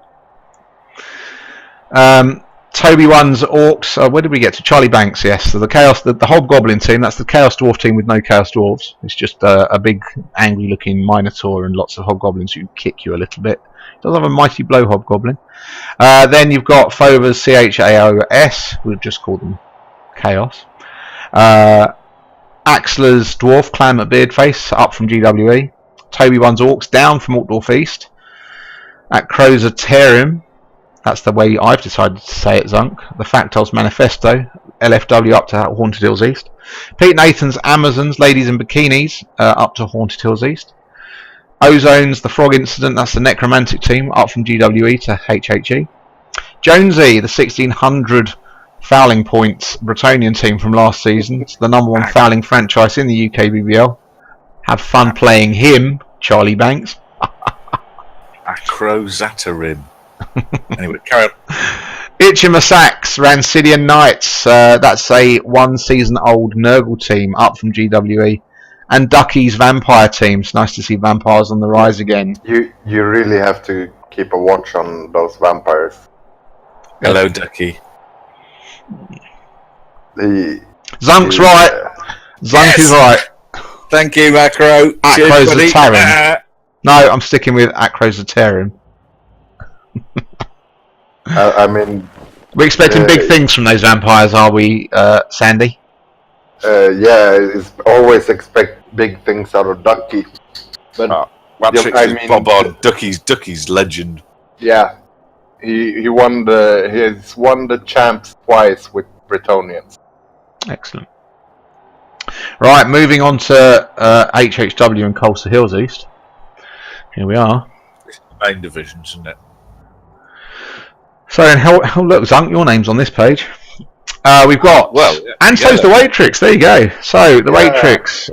Toby One's Orcs. Where did we get to? Charlie Banks, yes. So the Chaos, the Hobgoblin team, that's the Chaos Dwarf team with no Chaos Dwarves. It's just a big, angry-looking Minotaur and lots of Hobgoblins who kick you a little bit. It does have a Mighty Blow Hobgoblin. Then you've got Fover's CHAOS. We'll just call them Chaos. Axler's Dwarf Clan at Beardface, up from GWE. Toby One's Orcs, down from Altdorf East. At Crow's Terrim. That's the way I've decided to say it, Zunk. The Factols Manifesto, LFW up to Haunted Hills East. Pete Nathan's Amazons, Ladies in Bikinis, up to Haunted Hills East. Ozone's The Frog Incident, that's the Necromantic team, up from GWE to HHE. Jonesy, the 1600 fouling points Bretonian team from last season. It's the #1 fouling franchise in the UKBBL. Have fun playing him, Charlie Banks. Acrozatarim. Anyway, carry on. Itchimasaks, Rancidian Knights. That's a 1 season old Nurgle team up from GWE. And Ducky's Vampire team. It's nice to see vampires on the rise again. You really have to keep a watch on those vampires. Hello, Ducky. Zunk's right. Zunk is right. Thank you, Acro. Acrozatarim. No, I'm sticking with Acrozatarim. I mean, We're expecting big things from those vampires, are we, Sandy? yeah, it's always expect big things out of Ducky. But Bob on Ducky's legend. Yeah, he's won the champs twice with Bretonians. Excellent. Right, moving on to HHW and Colsa Hills East. Here we are. It's the main division, isn't it? So, look, Zunk, your name's on this page. We've got, and so's the Waitrix. There you go. So the Waitrix,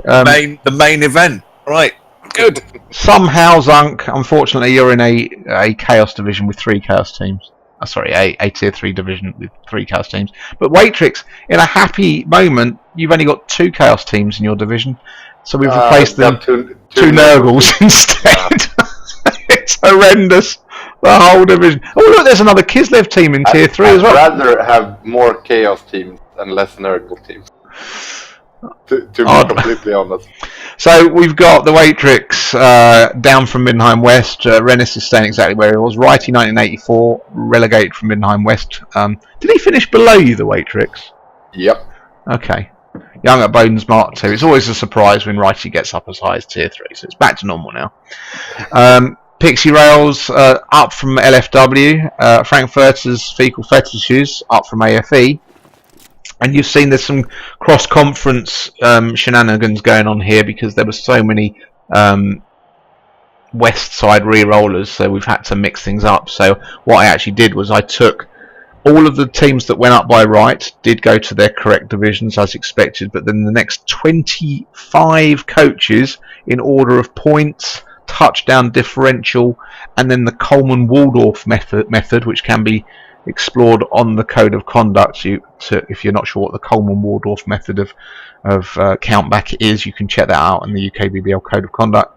the main event. Right, good. Somehow, Zunk, unfortunately, you're in a Chaos division with 3 Chaos teams. Sorry, a Tier 3 division with 3 Chaos teams. But Waitrix, in a happy moment, you've only got 2 Chaos teams in your division. So we've replaced them two Nurgles instead. It's horrendous. The whole division. Oh look, there's another Kislev team in Tier 3 as well. I'd rather have more Chaos teams and less Nurgle teams. To be completely honest. So we've got the Waitrix down from Middenheim West. Rennis is staying exactly where he was. Righty 1984, relegated from Middenheim West. Did he finish below you, the Waitrix? Yep. Okay. Young at Bowden's Mark 2. It's always a surprise when Righty gets up as high as Tier 3, so it's back to normal now. Pixie Rails up from LFW. Frankfurter's Fecal Fetishes up from AFE. And you've seen there's some cross-conference shenanigans going on here because there were so many West Side re-rollers, so we've had to mix things up. So what I actually did was I took all of the teams that went up by right, did go to their correct divisions as expected, but then the next 25 coaches in order of points, touchdown differential, and then the Coleman-Waldorf method, which can be explored on the code of conduct. If you're not sure what the Coleman-Waldorf method of countback is, you can check that out in the UKBBL code of conduct.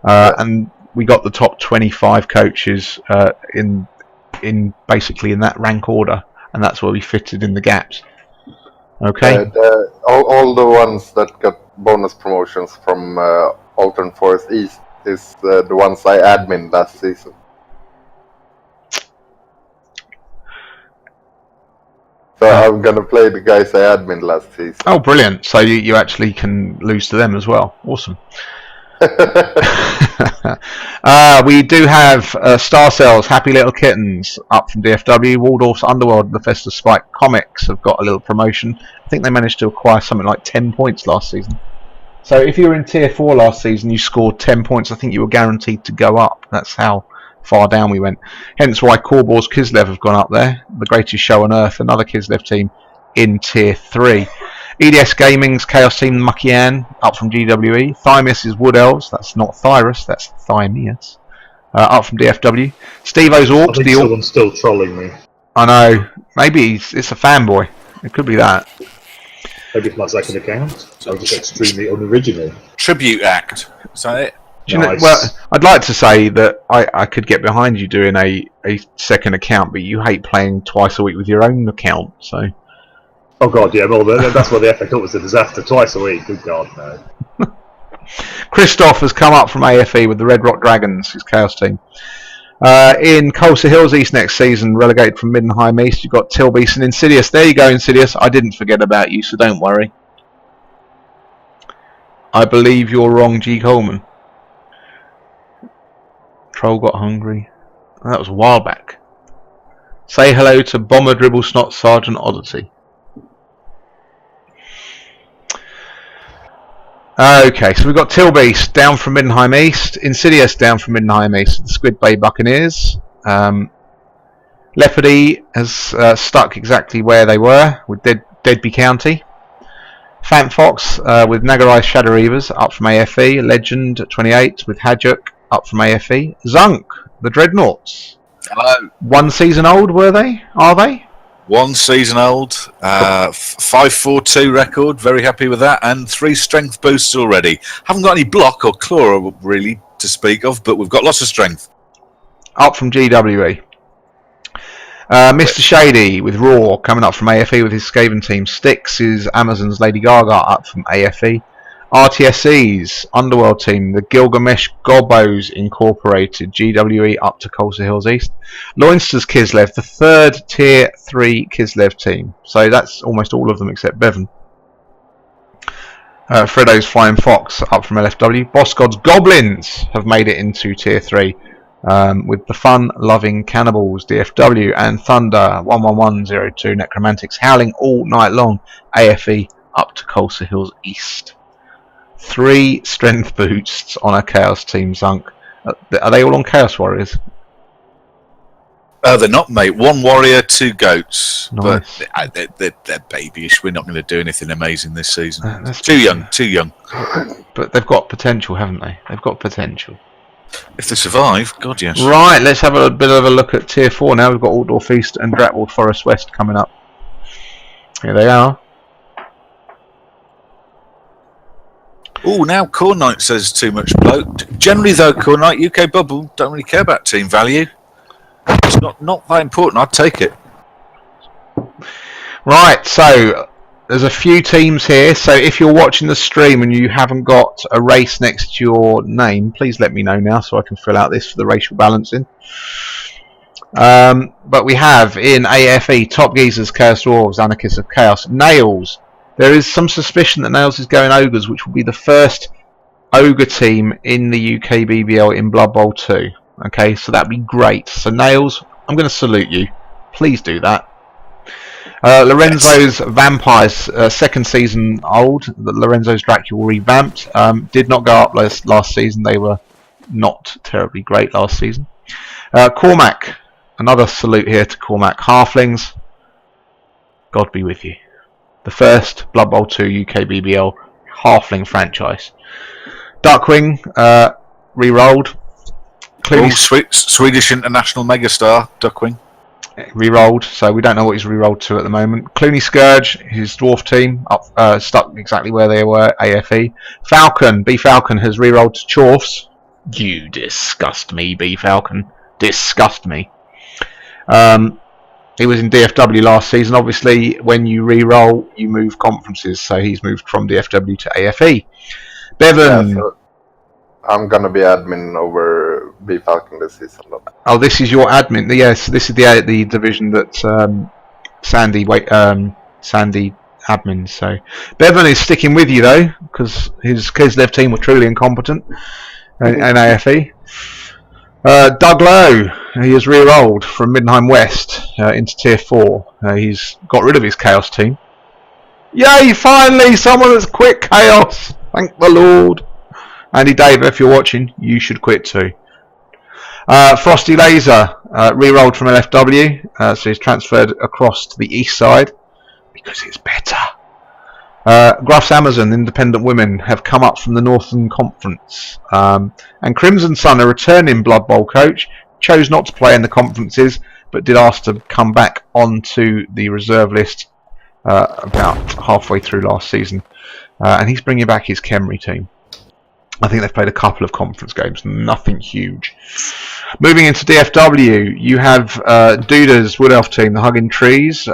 And we got the top 25 coaches in basically in that rank order, and that's where we fitted in the gaps. Okay. All the ones that got bonus promotions from Alternate Forest East is the ones I admin last season. So I'm gonna play the guys I admin last season. Oh, brilliant! So you actually can lose to them as well. Awesome. We do have Star Cells, Happy Little Kittens up from DFW. Waldorf's Underworld, the Festa Spike Comics have got a little promotion. I think they managed to acquire something like 10 points last season. So if you were in Tier 4 last season, you scored 10 points, I think you were guaranteed to go up. That's how far down we went. Hence why Corbor's Kislev have gone up there. The greatest show on earth, another Kislev team in Tier 3. EDS Gaming's Chaos Team Muckian up from GWE. Thymus is Wood Elves, that's not Thyrus, that's Thymius. Up from DFW. Steve-O's Orcs. I think someone's still trolling me. I know. Maybe it's a fanboy. It could be that. Maybe it's my second account. I was just extremely unoriginal. Tribute Act. Is that it? Nice. Well, I'd like to say that I could get behind you doing a second account, but you hate playing twice a week with your own account, so... Oh god, yeah, well, that's what the FA Cup was a disaster. Twice a week, good god, no. Christoph has come up from AFE with the Red Rock Dragons, his Chaos team. In Colsa Hills East next season, relegated from Middenheim East, you've got Tilbeast and Insidious. There you go, Insidious. I didn't forget about you, so don't worry. I believe you're wrong, G. Coleman. Troll got hungry. That was a while back. Say hello to Bomber Dribble Snot Sergeant Odyssey. Okay, so we've got Tilbeast down from Middenheim East, Insidious down from Middenheim East, the Squid Bay Buccaneers. Leopardy has stuck exactly where they were with Deadby County. Fant Fox with Nagarai Shadow Reavers up from AFE. Legend 28 with Hadjuk up from AFE. Zunk, the Dreadnoughts. Hello. 1 season old, were they? Are they? 1 season old, 5-4-2 record, very happy with that, and 3 strength boosts already. Haven't got any block or claw really to speak of, but we've got lots of strength. Up from GWE. Mr. Shady with Raw coming up from AFE with his Skaven team. Styx is Amazon's Lady Gaga up from AFE. RTSE's Underworld team, the Gilgamesh Gobos Incorporated, GWE up to Colsa Hills East. Loinster's Kislev, the 3rd Tier 3 Kislev team. So that's almost all of them except Bevan. Freddo's Flying Fox up from LFW. Boss God's Goblins have made it into Tier 3 with the fun-loving Cannibals, DFW, and Thunder 11102 Necromantics howling all night long. AFE up to Colsa Hills East. 3 strength boosts on a Chaos team, Zunk. Are they all on Chaos Warriors? They're not, mate. 1 warrior, 2 goats. Nice. But they're babyish. We're not going to do anything amazing this season. Too young. But they've got potential, haven't they? They've got potential. If they survive, God yes. Right, let's have a bit of a look at Tier 4 now. We've got Altdorf Feast and Dratwald Forest West coming up. Here they are. Oh, now Core Knight says too much bloat. Generally, though, Core Knight, UK Bubble don't really care about team value. It's not that important. I'd take it. Right, so there's a few teams here. So if you're watching the stream and you haven't got a race next to your name, please let me know now so I can fill out this for the racial balancing. But we have in AFE Top Geezers, Chaos Dwarves, Anarchists of Chaos, Nails. There is some suspicion that Nails is going Ogres, which will be the first Ogre team in the UKBBL in Blood Bowl 2. Okay, so that'd be great. So Nails, I'm going to salute you. Please do that. Lorenzo's Vampires, 2nd season old. The Lorenzo's Dracula revamped. Did not go up last season. They were not terribly great last season. Cormac, another salute here to Cormac. Halflings, God be with you. The first Blood Bowl 2 UKBBL Halfling franchise. Duckwing, re-rolled. Swedish international megastar, Duckwing. Re-rolled, so we don't know what he's re-rolled to at the moment. Clooney Scourge, his dwarf team, up stuck exactly where they were, AFE. Falcon, B Falcon has re-rolled to Chorfs. You disgust me, B Falcon. Disgust me. He was in DFW last season. Obviously, when you re-roll, you move conferences, so he's moved from DFW to AFE. Bevan. Yeah, so I'm going to be admin over B Falcon this season. Oh, this is your admin. Yes, this is the division that Sandy admins. So Bevan is sticking with you though, because his Kislev team were truly incompetent in AFE. Doug Lowe, he has re-rolled from Middenheim West into Tier 4. He's got rid of his Chaos team. Yay, finally, someone that's quit Chaos. Thank the Lord. Andy David, if you're watching, you should quit too. Frosty Laser, re-rolled from LFW, so he's transferred across to the east side because it's better. Gruff's Amazon, Independent Women, have come up from the Northern Conference. And Crimson Sun, a returning Blood Bowl coach, chose not to play in the conferences, but did ask to come back onto the reserve list about halfway through last season. And he's bringing back his Kemri team. I think they've played a couple of conference games, nothing huge. Moving into DFW, you have Duda's Wood Elf team, the Hugging Trees.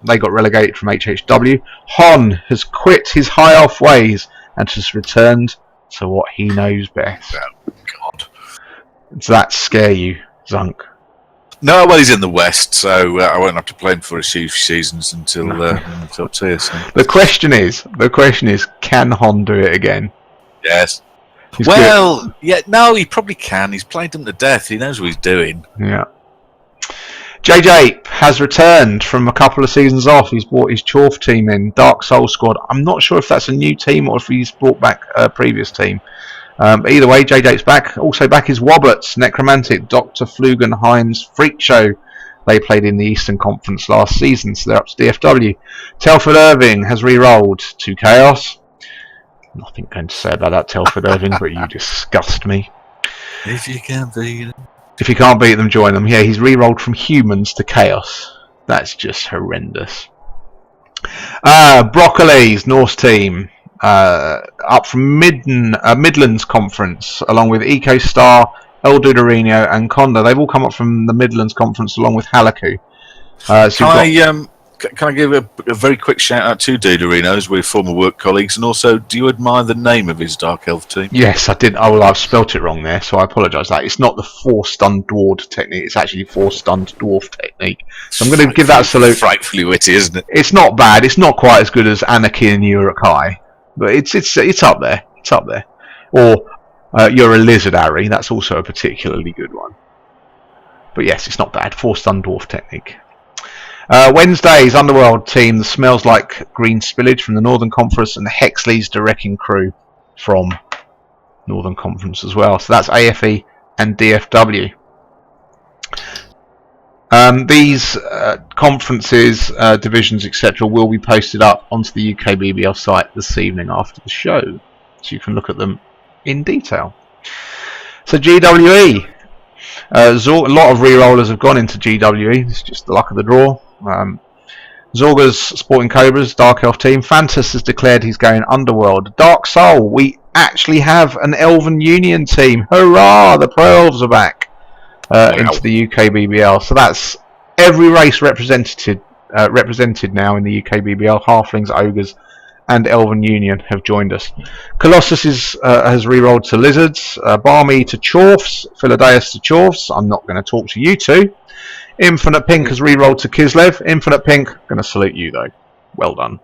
They got relegated from HHW. Hon has quit his high elf ways and has returned to what he knows best. Oh, God. Does that scare you, Zunk? No, well, he's in the West, so I won't have to play him for a few seasons until tier. So. The question is, can Hon do it again? Yes. He's well, good. Yeah, no, he probably can. He's played them to death. He knows what he's doing. Yeah. JJ has returned from a couple of seasons off. He's brought his Chorf team in, Dark Soul Squad. I'm not sure if that's a new team or if he's brought back a previous team. But either way, JJ's back. Also back is Wobbats, Necromantic, Dr. Flugen, Heinz, Freak Show. They played in the Eastern Conference last season, so they're up to DFW. Telford Irving has re-rolled to Chaos. Nothing going to say about that, Telford Irving, but you disgust me. If you can't beat them. If you can't beat them, join them. Yeah, he's re-rolled from Humans to Chaos. That's just horrendous. Broccoli's Norse team. Up from Midlands Conference, along with EcoStar, El Duderino and Conda. They've all come up from the Midlands Conference along with Halaku. Can I give a very quick shout out to Duderino, as we're former work colleagues, and also, do you admire the name of his Dark Elf team? Yes, I did. Oh, well, I've spelt it wrong there, so I apologise. It's not the 4-stunned dwarf technique, it's actually 4-stunned dwarf technique. So I'm going to give that a salute. Frightfully witty, isn't it? It's not bad. It's not quite as good as Anarchy and Uruk-hai, but it's up there. It's up there. Or You're a Lizard, Harry. That's also a particularly good one. But yes, it's not bad. 4-stunned dwarf technique. Wednesday's Underworld team, the Smells Like Green Spillage from the Northern Conference, and the Hexley's the Wrecking Crew from Northern Conference as well. So that's AFE and DFW. These conferences, divisions, etc. will be posted up onto the UKBBL site this evening after the show, so you can look at them in detail. So GWE, a lot of re-rollers have gone into GWE. It's just the luck of the draw. Zorga's Sporting Cobras, Dark Elf team. Fantas has declared he's going Underworld. Dark Soul, we actually have an Elven Union team. Hurrah! The Pro Elves are back into the UKBBL. So that's every race represented now in the UKBBL. Halflings, Ogres and Elven Union have joined us. Colossus has re-rolled to Lizards. Barmy to Chorfs. Philadeus to Chorfs. I'm not going to talk to you two. Infinite Pink has re-rolled to Kislev. Infinite Pink, going to salute you though. Well done.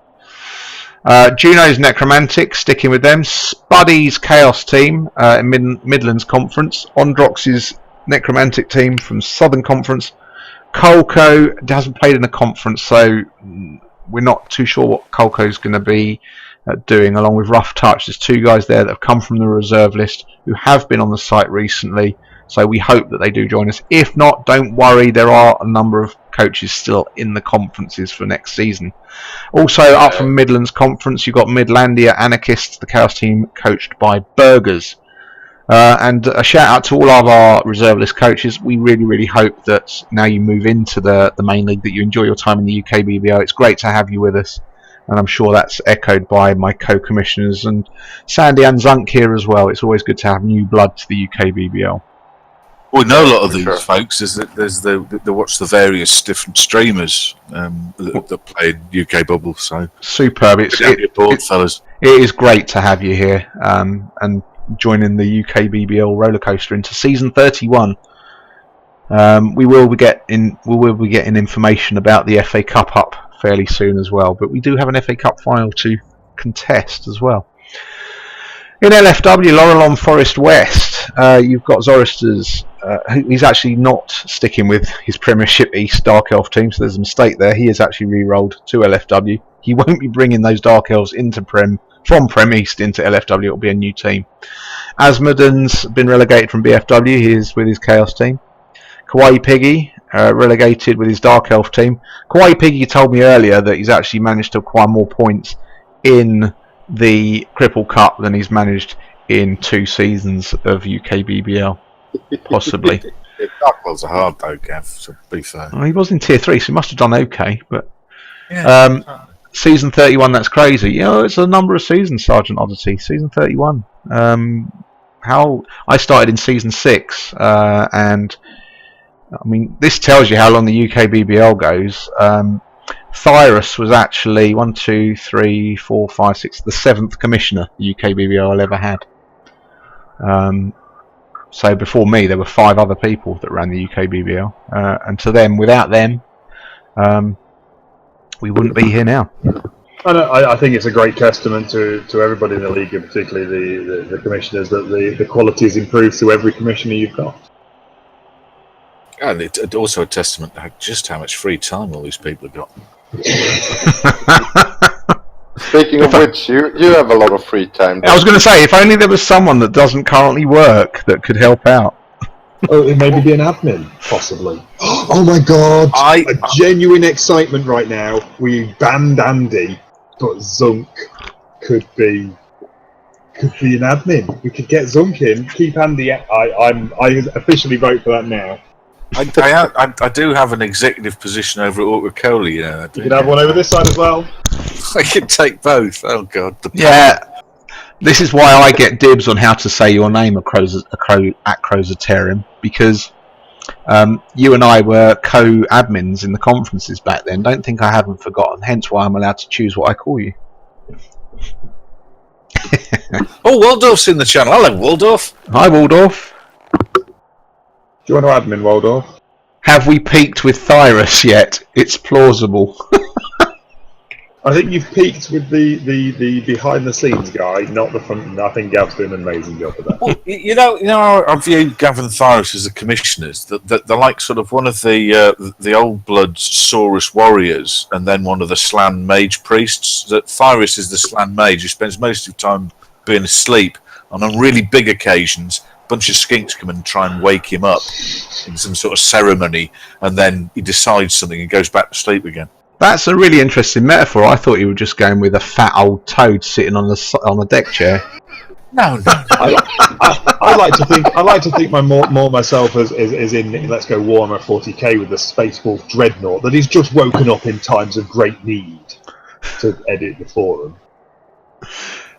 Juno's Necromantic, sticking with them. Spuddy's Chaos team in Midlands Conference. Ondrox's Necromantic team from Southern Conference. Colco hasn't played in a conference, so we're not too sure what Colco's going to be doing, along with Rough Touch. There's two guys there that have come from the reserve list who have been on the site recently. So we hope that they do join us. If not, don't worry. There are a number of coaches still in the conferences for next season. Also up from Midlands Conference, you've got Midlandia Anarchists, the Chaos team coached by Burgers. And a shout out to all of our reserve list coaches. We really, really hope that now you move into the main league, that you enjoy your time in the UKBBL. It's great to have you with us. And I'm sure that's echoed by my co-commissioners and Sandy and Zunk here as well. It's always good to have new blood to the UKBBL. Well, we know a lot of these folks is that they watch the various different streamers that play UK Bubble. So superb! It is great to have you here and joining the UKBBL roller coaster into season 31. We will be getting information about the FA Cup up fairly soon as well, but we do have an FA Cup final to contest as well. In LFW, Laurelon Forest West, you've got Zoristers. He's actually not sticking with his Premiership East Dark Elf team, so there's a mistake there. He is actually re-rolled to LFW. He won't be bringing those Dark Elves into from Prem East into LFW. It'll be a new team. Asmoden's been relegated from BFW. He is with his Chaos team. Kawaii Piggy relegated with his Dark Elf team. Kawaii Piggy told me earlier that he's actually managed to acquire more points in the Cripple Cup than he's managed in 2 seasons of UKBBL, possibly. Dark Elves are hard though, Gav, to be fair. Well, he was in Tier 3, so he must have done okay, but Season 31, that's crazy. You know, it's a number of seasons, Sergeant Oddity. Season 31. How I started in Season 6, and I mean, this tells you how long the UKBBL goes. Thyrus was actually 1, 2, 3, 4, 5, 6, the 7th commissioner the UKBBL ever had. So before me, there were 5 other people that ran the UKBBL, and to them, without them, we wouldn't be here now. I think it's a great testament to everybody in the league, and particularly the commissioners, that the quality has improved through every commissioner you've got. And it's also a testament to just how much free time all these people have got. Speaking of which, you have a lot of free time. I was going to say, if only there was someone that doesn't currently work that could help out. Oh, it maybe be an admin, possibly. Oh my god! A genuine excitement right now. We banned Andy, but Zunk could be an admin. We could get Zunk in, keep Andy. I officially vote for that now. I do have an executive position over at Auto-Cola, you know. You can have one over this side as well. I can take both. Oh god. Yeah. This is why I get dibs on how to say your name at Crozatarium, because you and I were co-admins in the conferences back then. Don't think I haven't forgotten. Hence why I'm allowed to choose what I call you. Oh, Waldorf's in the channel. Hello, Waldorf. Hi, Waldorf. Do you want to admin, Waldorf? Have we peaked with Thyrus yet? It's plausible. I think you've peaked with the behind the scenes guy, not the front. I think Gav's doing an amazing job of that. Well, you know, I view Gavin Thyrus as the commissioners. That they're like sort of one of the old blood Saurus warriors, and then one of the Slan mage priests. That Thyrus is the Slan mage who spends most of the time being asleep, and on really big occasions, a bunch of skinks come and try and wake him up in some sort of ceremony, and then he decides something and goes back to sleep again. That's a really interesting metaphor. I thought you were just going with a fat old toad sitting on the deck chair. No. I like to think more myself as in Let's Go Warhammer 40k with the Space Wolf Dreadnought, that he's just woken up in times of great need to edit the forum.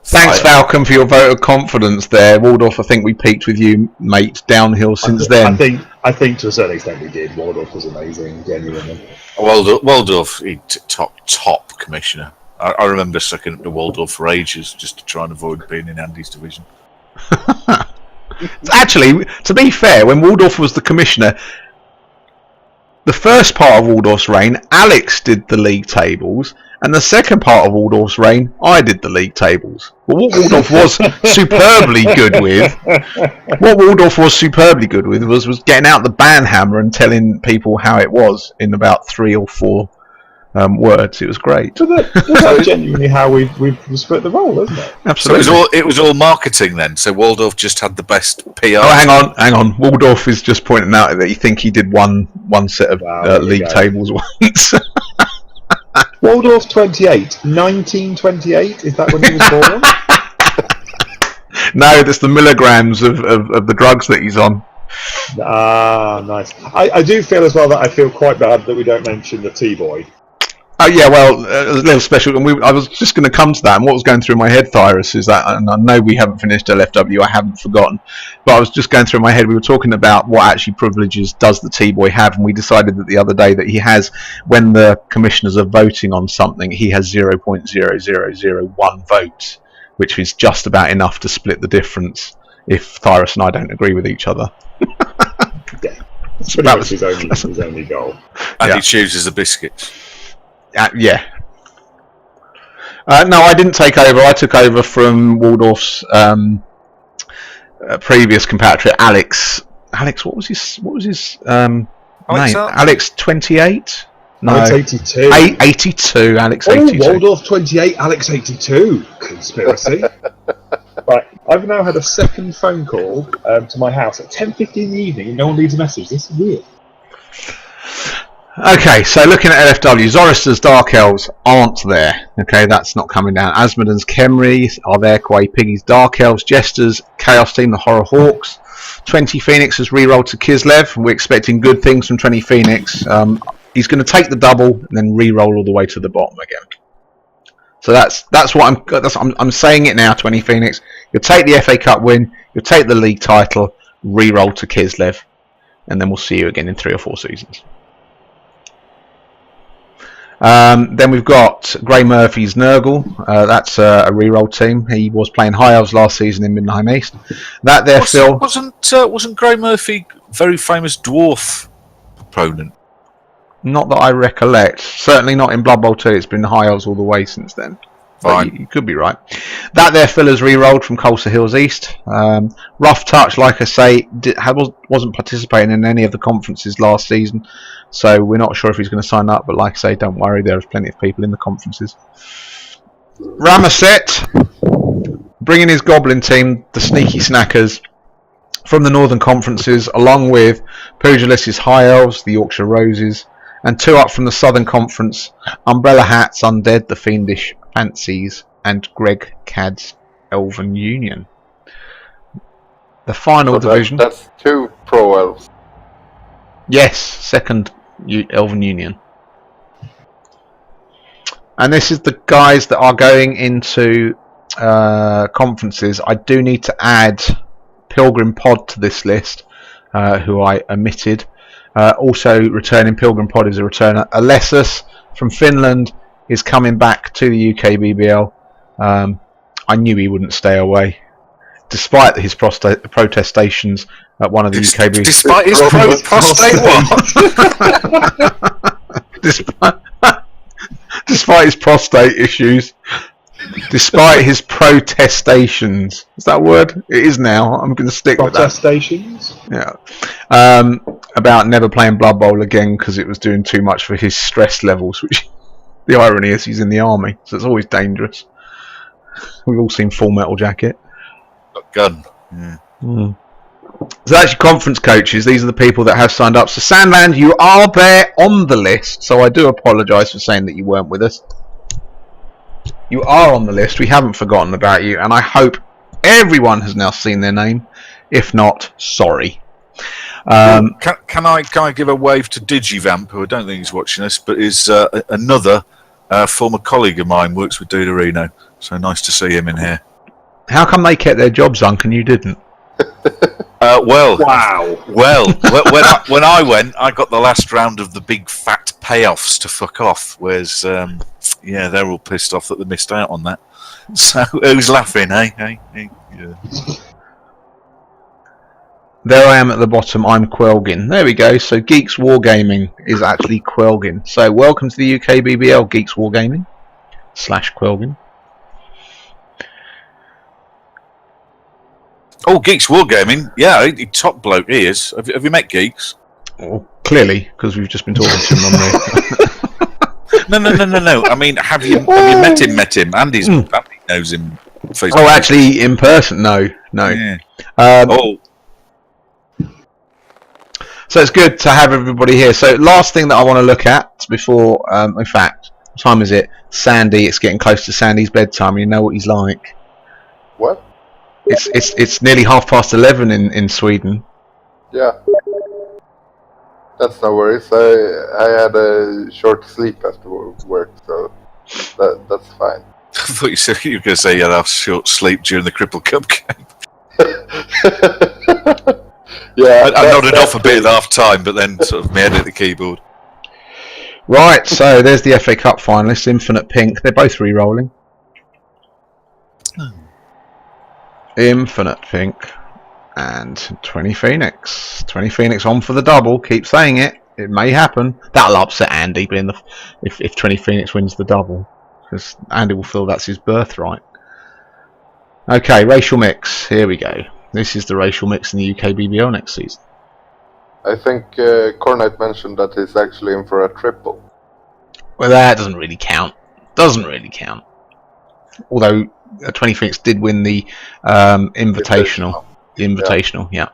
Thanks, Falcon, for your vote of confidence there. Waldorf, I think we peaked with you, mate, downhill since then. I think to a certain extent we did. Waldorf was amazing, genuinely. Waldorf, top commissioner. I remember sucking up to Waldorf for ages just to try and avoid being in Andy's division. Actually, to be fair, when Waldorf was the commissioner, the first part of Waldorf's reign, Alex did the league tables, and the second part of Waldorf's reign, I did the league tables. But what Waldorf was superbly good with, was getting out the banhammer and telling people how it was in about 3 or 4 words. It was great. But that's genuinely how we've split the role, isn't it? Absolutely. So it was all marketing then. So Waldorf just had the best PR. Oh, hang on. Waldorf is just pointing out that you think he did one set of league tables once. Waldorf 28, 1928. Is that when he was born? No, that's the milligrams of the drugs that he's on. Ah, nice. I do feel as well that I feel quite bad that we don't mention the T-boy. Oh yeah, well, a little special, and I was just going to come to that, and what was going through my head, Thyrus, is that, and I know we haven't finished LFW, I haven't forgotten, but I was just going through my head, we were talking about what actually privileges does the T-boy have, and we decided that the other day that he has, when the commissioners are voting on something, he has 0.0001 votes, which is just about enough to split the difference if Thyrus and I don't agree with each other. Yeah, that's pretty much his only goal. And he chooses the biscuits. Yeah. No, I didn't take over. I took over from Waldorf's previous compatriot, Alex. Alex, what was his name? Alex 28? No, Alex 82. 82. Alex 82. Oh, Waldorf 28, Alex 82. Conspiracy. Right, I've now had a second phone call to my house at 10:50 in the evening, and no one leaves a message. This is weird. Okay, so looking at LFW, Zoroaster's Dark Elves aren't there. Okay, that's not coming down. Asmoden's Khemri are there. Kwai Piggy's Dark Elves, Jesters, Chaos Team, the Horror Hawks. 20 Phoenix has re-rolled to Kislev. We're expecting good things from 20 Phoenix. He's going to take the double and then re-roll all the way to the bottom again. So that's what I'm saying it now. 20 Phoenix, you'll take the FA Cup win, you'll take the league title, re-roll to Kislev, and then we'll see you again in 3 or 4 seasons. Then we've got Gray Murphy's Nurgle. That's a re-roll team. He was playing High Elves last season in Midnight East. That there, Phil. Wasn't Gray Murphy very famous dwarf opponent? Not that I recollect. Certainly not in Blood Bowl 2. It's been High Elves all the way since then. Fine. You could be right. That there filler's re-rolled from Colsa Hills East. Rough Touch, like I say, wasn't participating in any of the conferences last season, so we're not sure if he's going to sign up, but like I say, don't worry, there's plenty of people in the conferences. Ramaset, bringing his Goblin team, the Sneaky Snackers, from the Northern Conferences, along with Pugilis's High Elves, the Yorkshire Roses, and 2 up from the Southern Conference, Umbrella Hats, Undead, the Fiendish Fancies, and Greg Cad's Elven Union. The final division. That's 2 Pro Elves. Yes, second Elven Union. And this is the guys that are going into conferences. I do need to add Pilgrim Pod to this list, who I omitted. Also returning Pilgrim Pod is a returner. Alessus from Finland is coming back to the UKBBL. I knew he wouldn't stay away, despite his protestations at one of the UKBBL. Despite his prostate what? Despite his prostate issues. Despite his protestations. Is that a word? It is now. I'm going to stick with that. Protestations? Yeah. About never playing Blood Bowl again because it was doing too much for his stress levels, which the irony is he's in the army, so it's always dangerous. We've all seen Full Metal Jacket. Gun. Yeah. So that's your conference coaches. These are the people that have signed up. So Sandland, you are there on the list, so I do apologise for saying that you weren't with us. You are on the list. We haven't forgotten about you, and I hope everyone has now seen their name. If not, sorry. Can I give a wave to Digivamp, who I don't think he's watching us, but is another former colleague of mine, works with Duderino. So nice to see him in here. How come they kept their jobs, Zunk, and you didn't? Wow. Well, when I went, I got the last round of the big fat payoffs to fuck off. Whereas, they're all pissed off that they missed out on that. So who's laughing, eh? Hey, yeah. There I am at the bottom. I'm Quelgin. There we go. So Geeks Wargaming is actually Quelgin. So welcome to the UKBBL Geeks Wargaming / Quelgin. Oh, Geeks Wargaming. Yeah, he top bloke he is. Have you met Geeks? Well, clearly, because we've just been talking to him on there. No. I mean, have you met him? Andy knows him. Oh, actually, in person? No. Yeah. So it's good to have everybody here. So last thing that I want to look at before, in fact, what time is it? Sandy. It's getting close to Sandy's bedtime. You know what he's like. What? It's nearly 11:30 in Sweden. Yeah. That's no worries. I had a short sleep after work, so that's fine. I thought you were going to say you had a short sleep during the Cripple Cup game. Yeah, I nodded off a bit at half time, but then sort of my head at the keyboard. Right, so there's the FA Cup finalists, Infinite Pink. They're both re-rolling. Infinite Pink and 20 Phoenix. 20 Phoenix on for the double. Keep saying it. It may happen. That'll upset Andy being if 20 Phoenix wins the double, because Andy will feel that's his birthright. Okay, racial mix. Here we go. This is the racial mix in the UKBBL next season. I think Cornite mentioned that he's actually in for a triple. Well, that doesn't really count. Although 20 Phoenix did win the Invitational. The Invitational, yeah.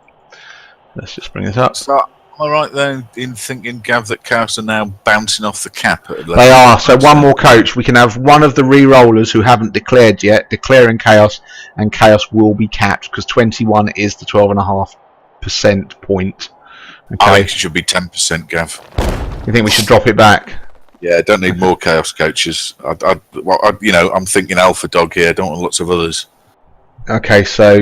Let's just bring this up. So, am I right then in thinking, Gav, that Chaos are now bouncing off the cap? They are. So one more coach. We can have one of the re-rollers who haven't declared yet, declaring Chaos, and Chaos will be capped, because 21 is the 12.5% point. Okay. I think it should be 10%, Gav. You think we should drop it back? Yeah, don't need more Chaos coaches. I'm thinking Alpha Dog here. I don't want lots of others. Okay, so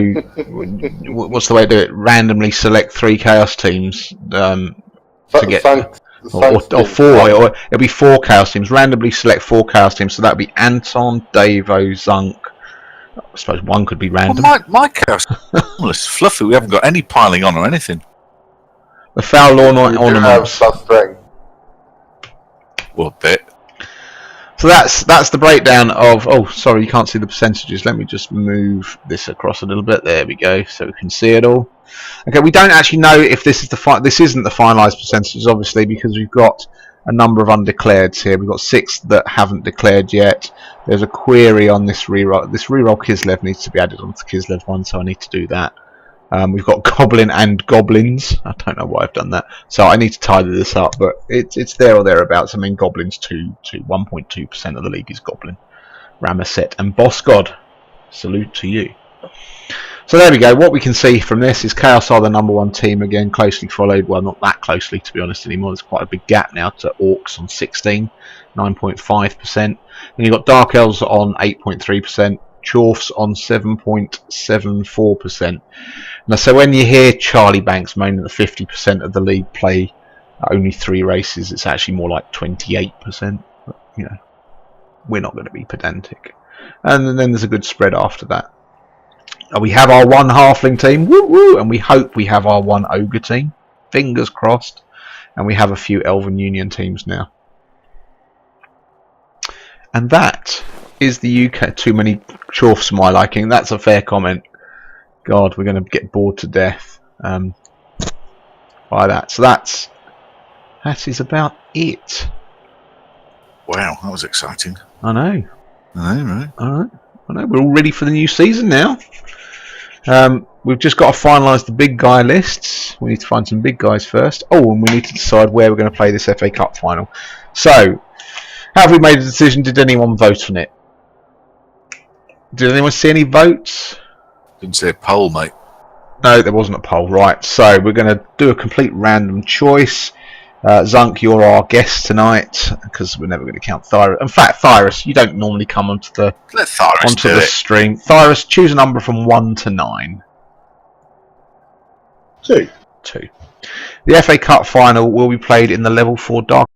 what's the way to do it? Randomly select 3 Chaos teams to get, or 4, or it'll be 4 Chaos teams. Randomly select 4 Chaos teams, so that'd be Anton, Davo, Zunk. I suppose one could be random. Well, my Chaos is fluffy. We haven't got any piling on or anything. The foul law ornaments. Strength. What bit? So that's the breakdown of. Oh, sorry, you can't see the percentages. Let me just move this across a little bit. There we go, so we can see it all. Okay, we don't actually know if this is this isn't the finalised percentages, obviously, because we've got a number of undeclareds here. We've got 6 that haven't declared yet. There's a query on this reroll. This reroll Kislev needs to be added onto Kislev 1, so I need to do that. We've got Goblin and Goblins. I don't know why I've done that, so I need to tidy this up, but it's there or thereabouts. I mean, Goblins 1.2% of the league is Goblin. Ramaset and Boss God, salute to you. So there we go. What we can see from this is Chaos are the #1 team again, closely followed. Well, not that closely to be honest anymore. There's quite a big gap now to Orcs on 16, 9.5%. Then you've got Dark Elves on 8.3%, Chorfs on 7.74%. Now, so when you hear Charlie Banks moaning that 50% of the league play only 3 races, it's actually more like 28%. But, you know, we're not going to be pedantic. And then there's a good spread after that. We have our 1 Halfling team, woo woo, and we hope we have our 1 Ogre team. Fingers crossed. And we have a few Elven Union teams now. And that is the UK. Too many Chorfs for my liking. That's a fair comment. God, we're going to get bored to death by that. So that is about it. Wow, that was exciting. I know. Right. I know. We're all ready for the new season now. We've just got to finalise the big guy lists. We need to find some big guys first. Oh, and we need to decide where we're going to play this FA Cup final. So, have we made a decision? Did anyone vote on it? Did anyone see any votes? Didn't see a poll, mate. No, there wasn't a poll. Right, so we're going to do a complete random choice. Zunk, you're our guest tonight because we're never going to count Thyrus. In fact, Thyrus, you don't normally come onto the stream. Thyrus, choose a number from 1 to 9. 2. 2. The FA Cup final will be played in the Level 4 Dark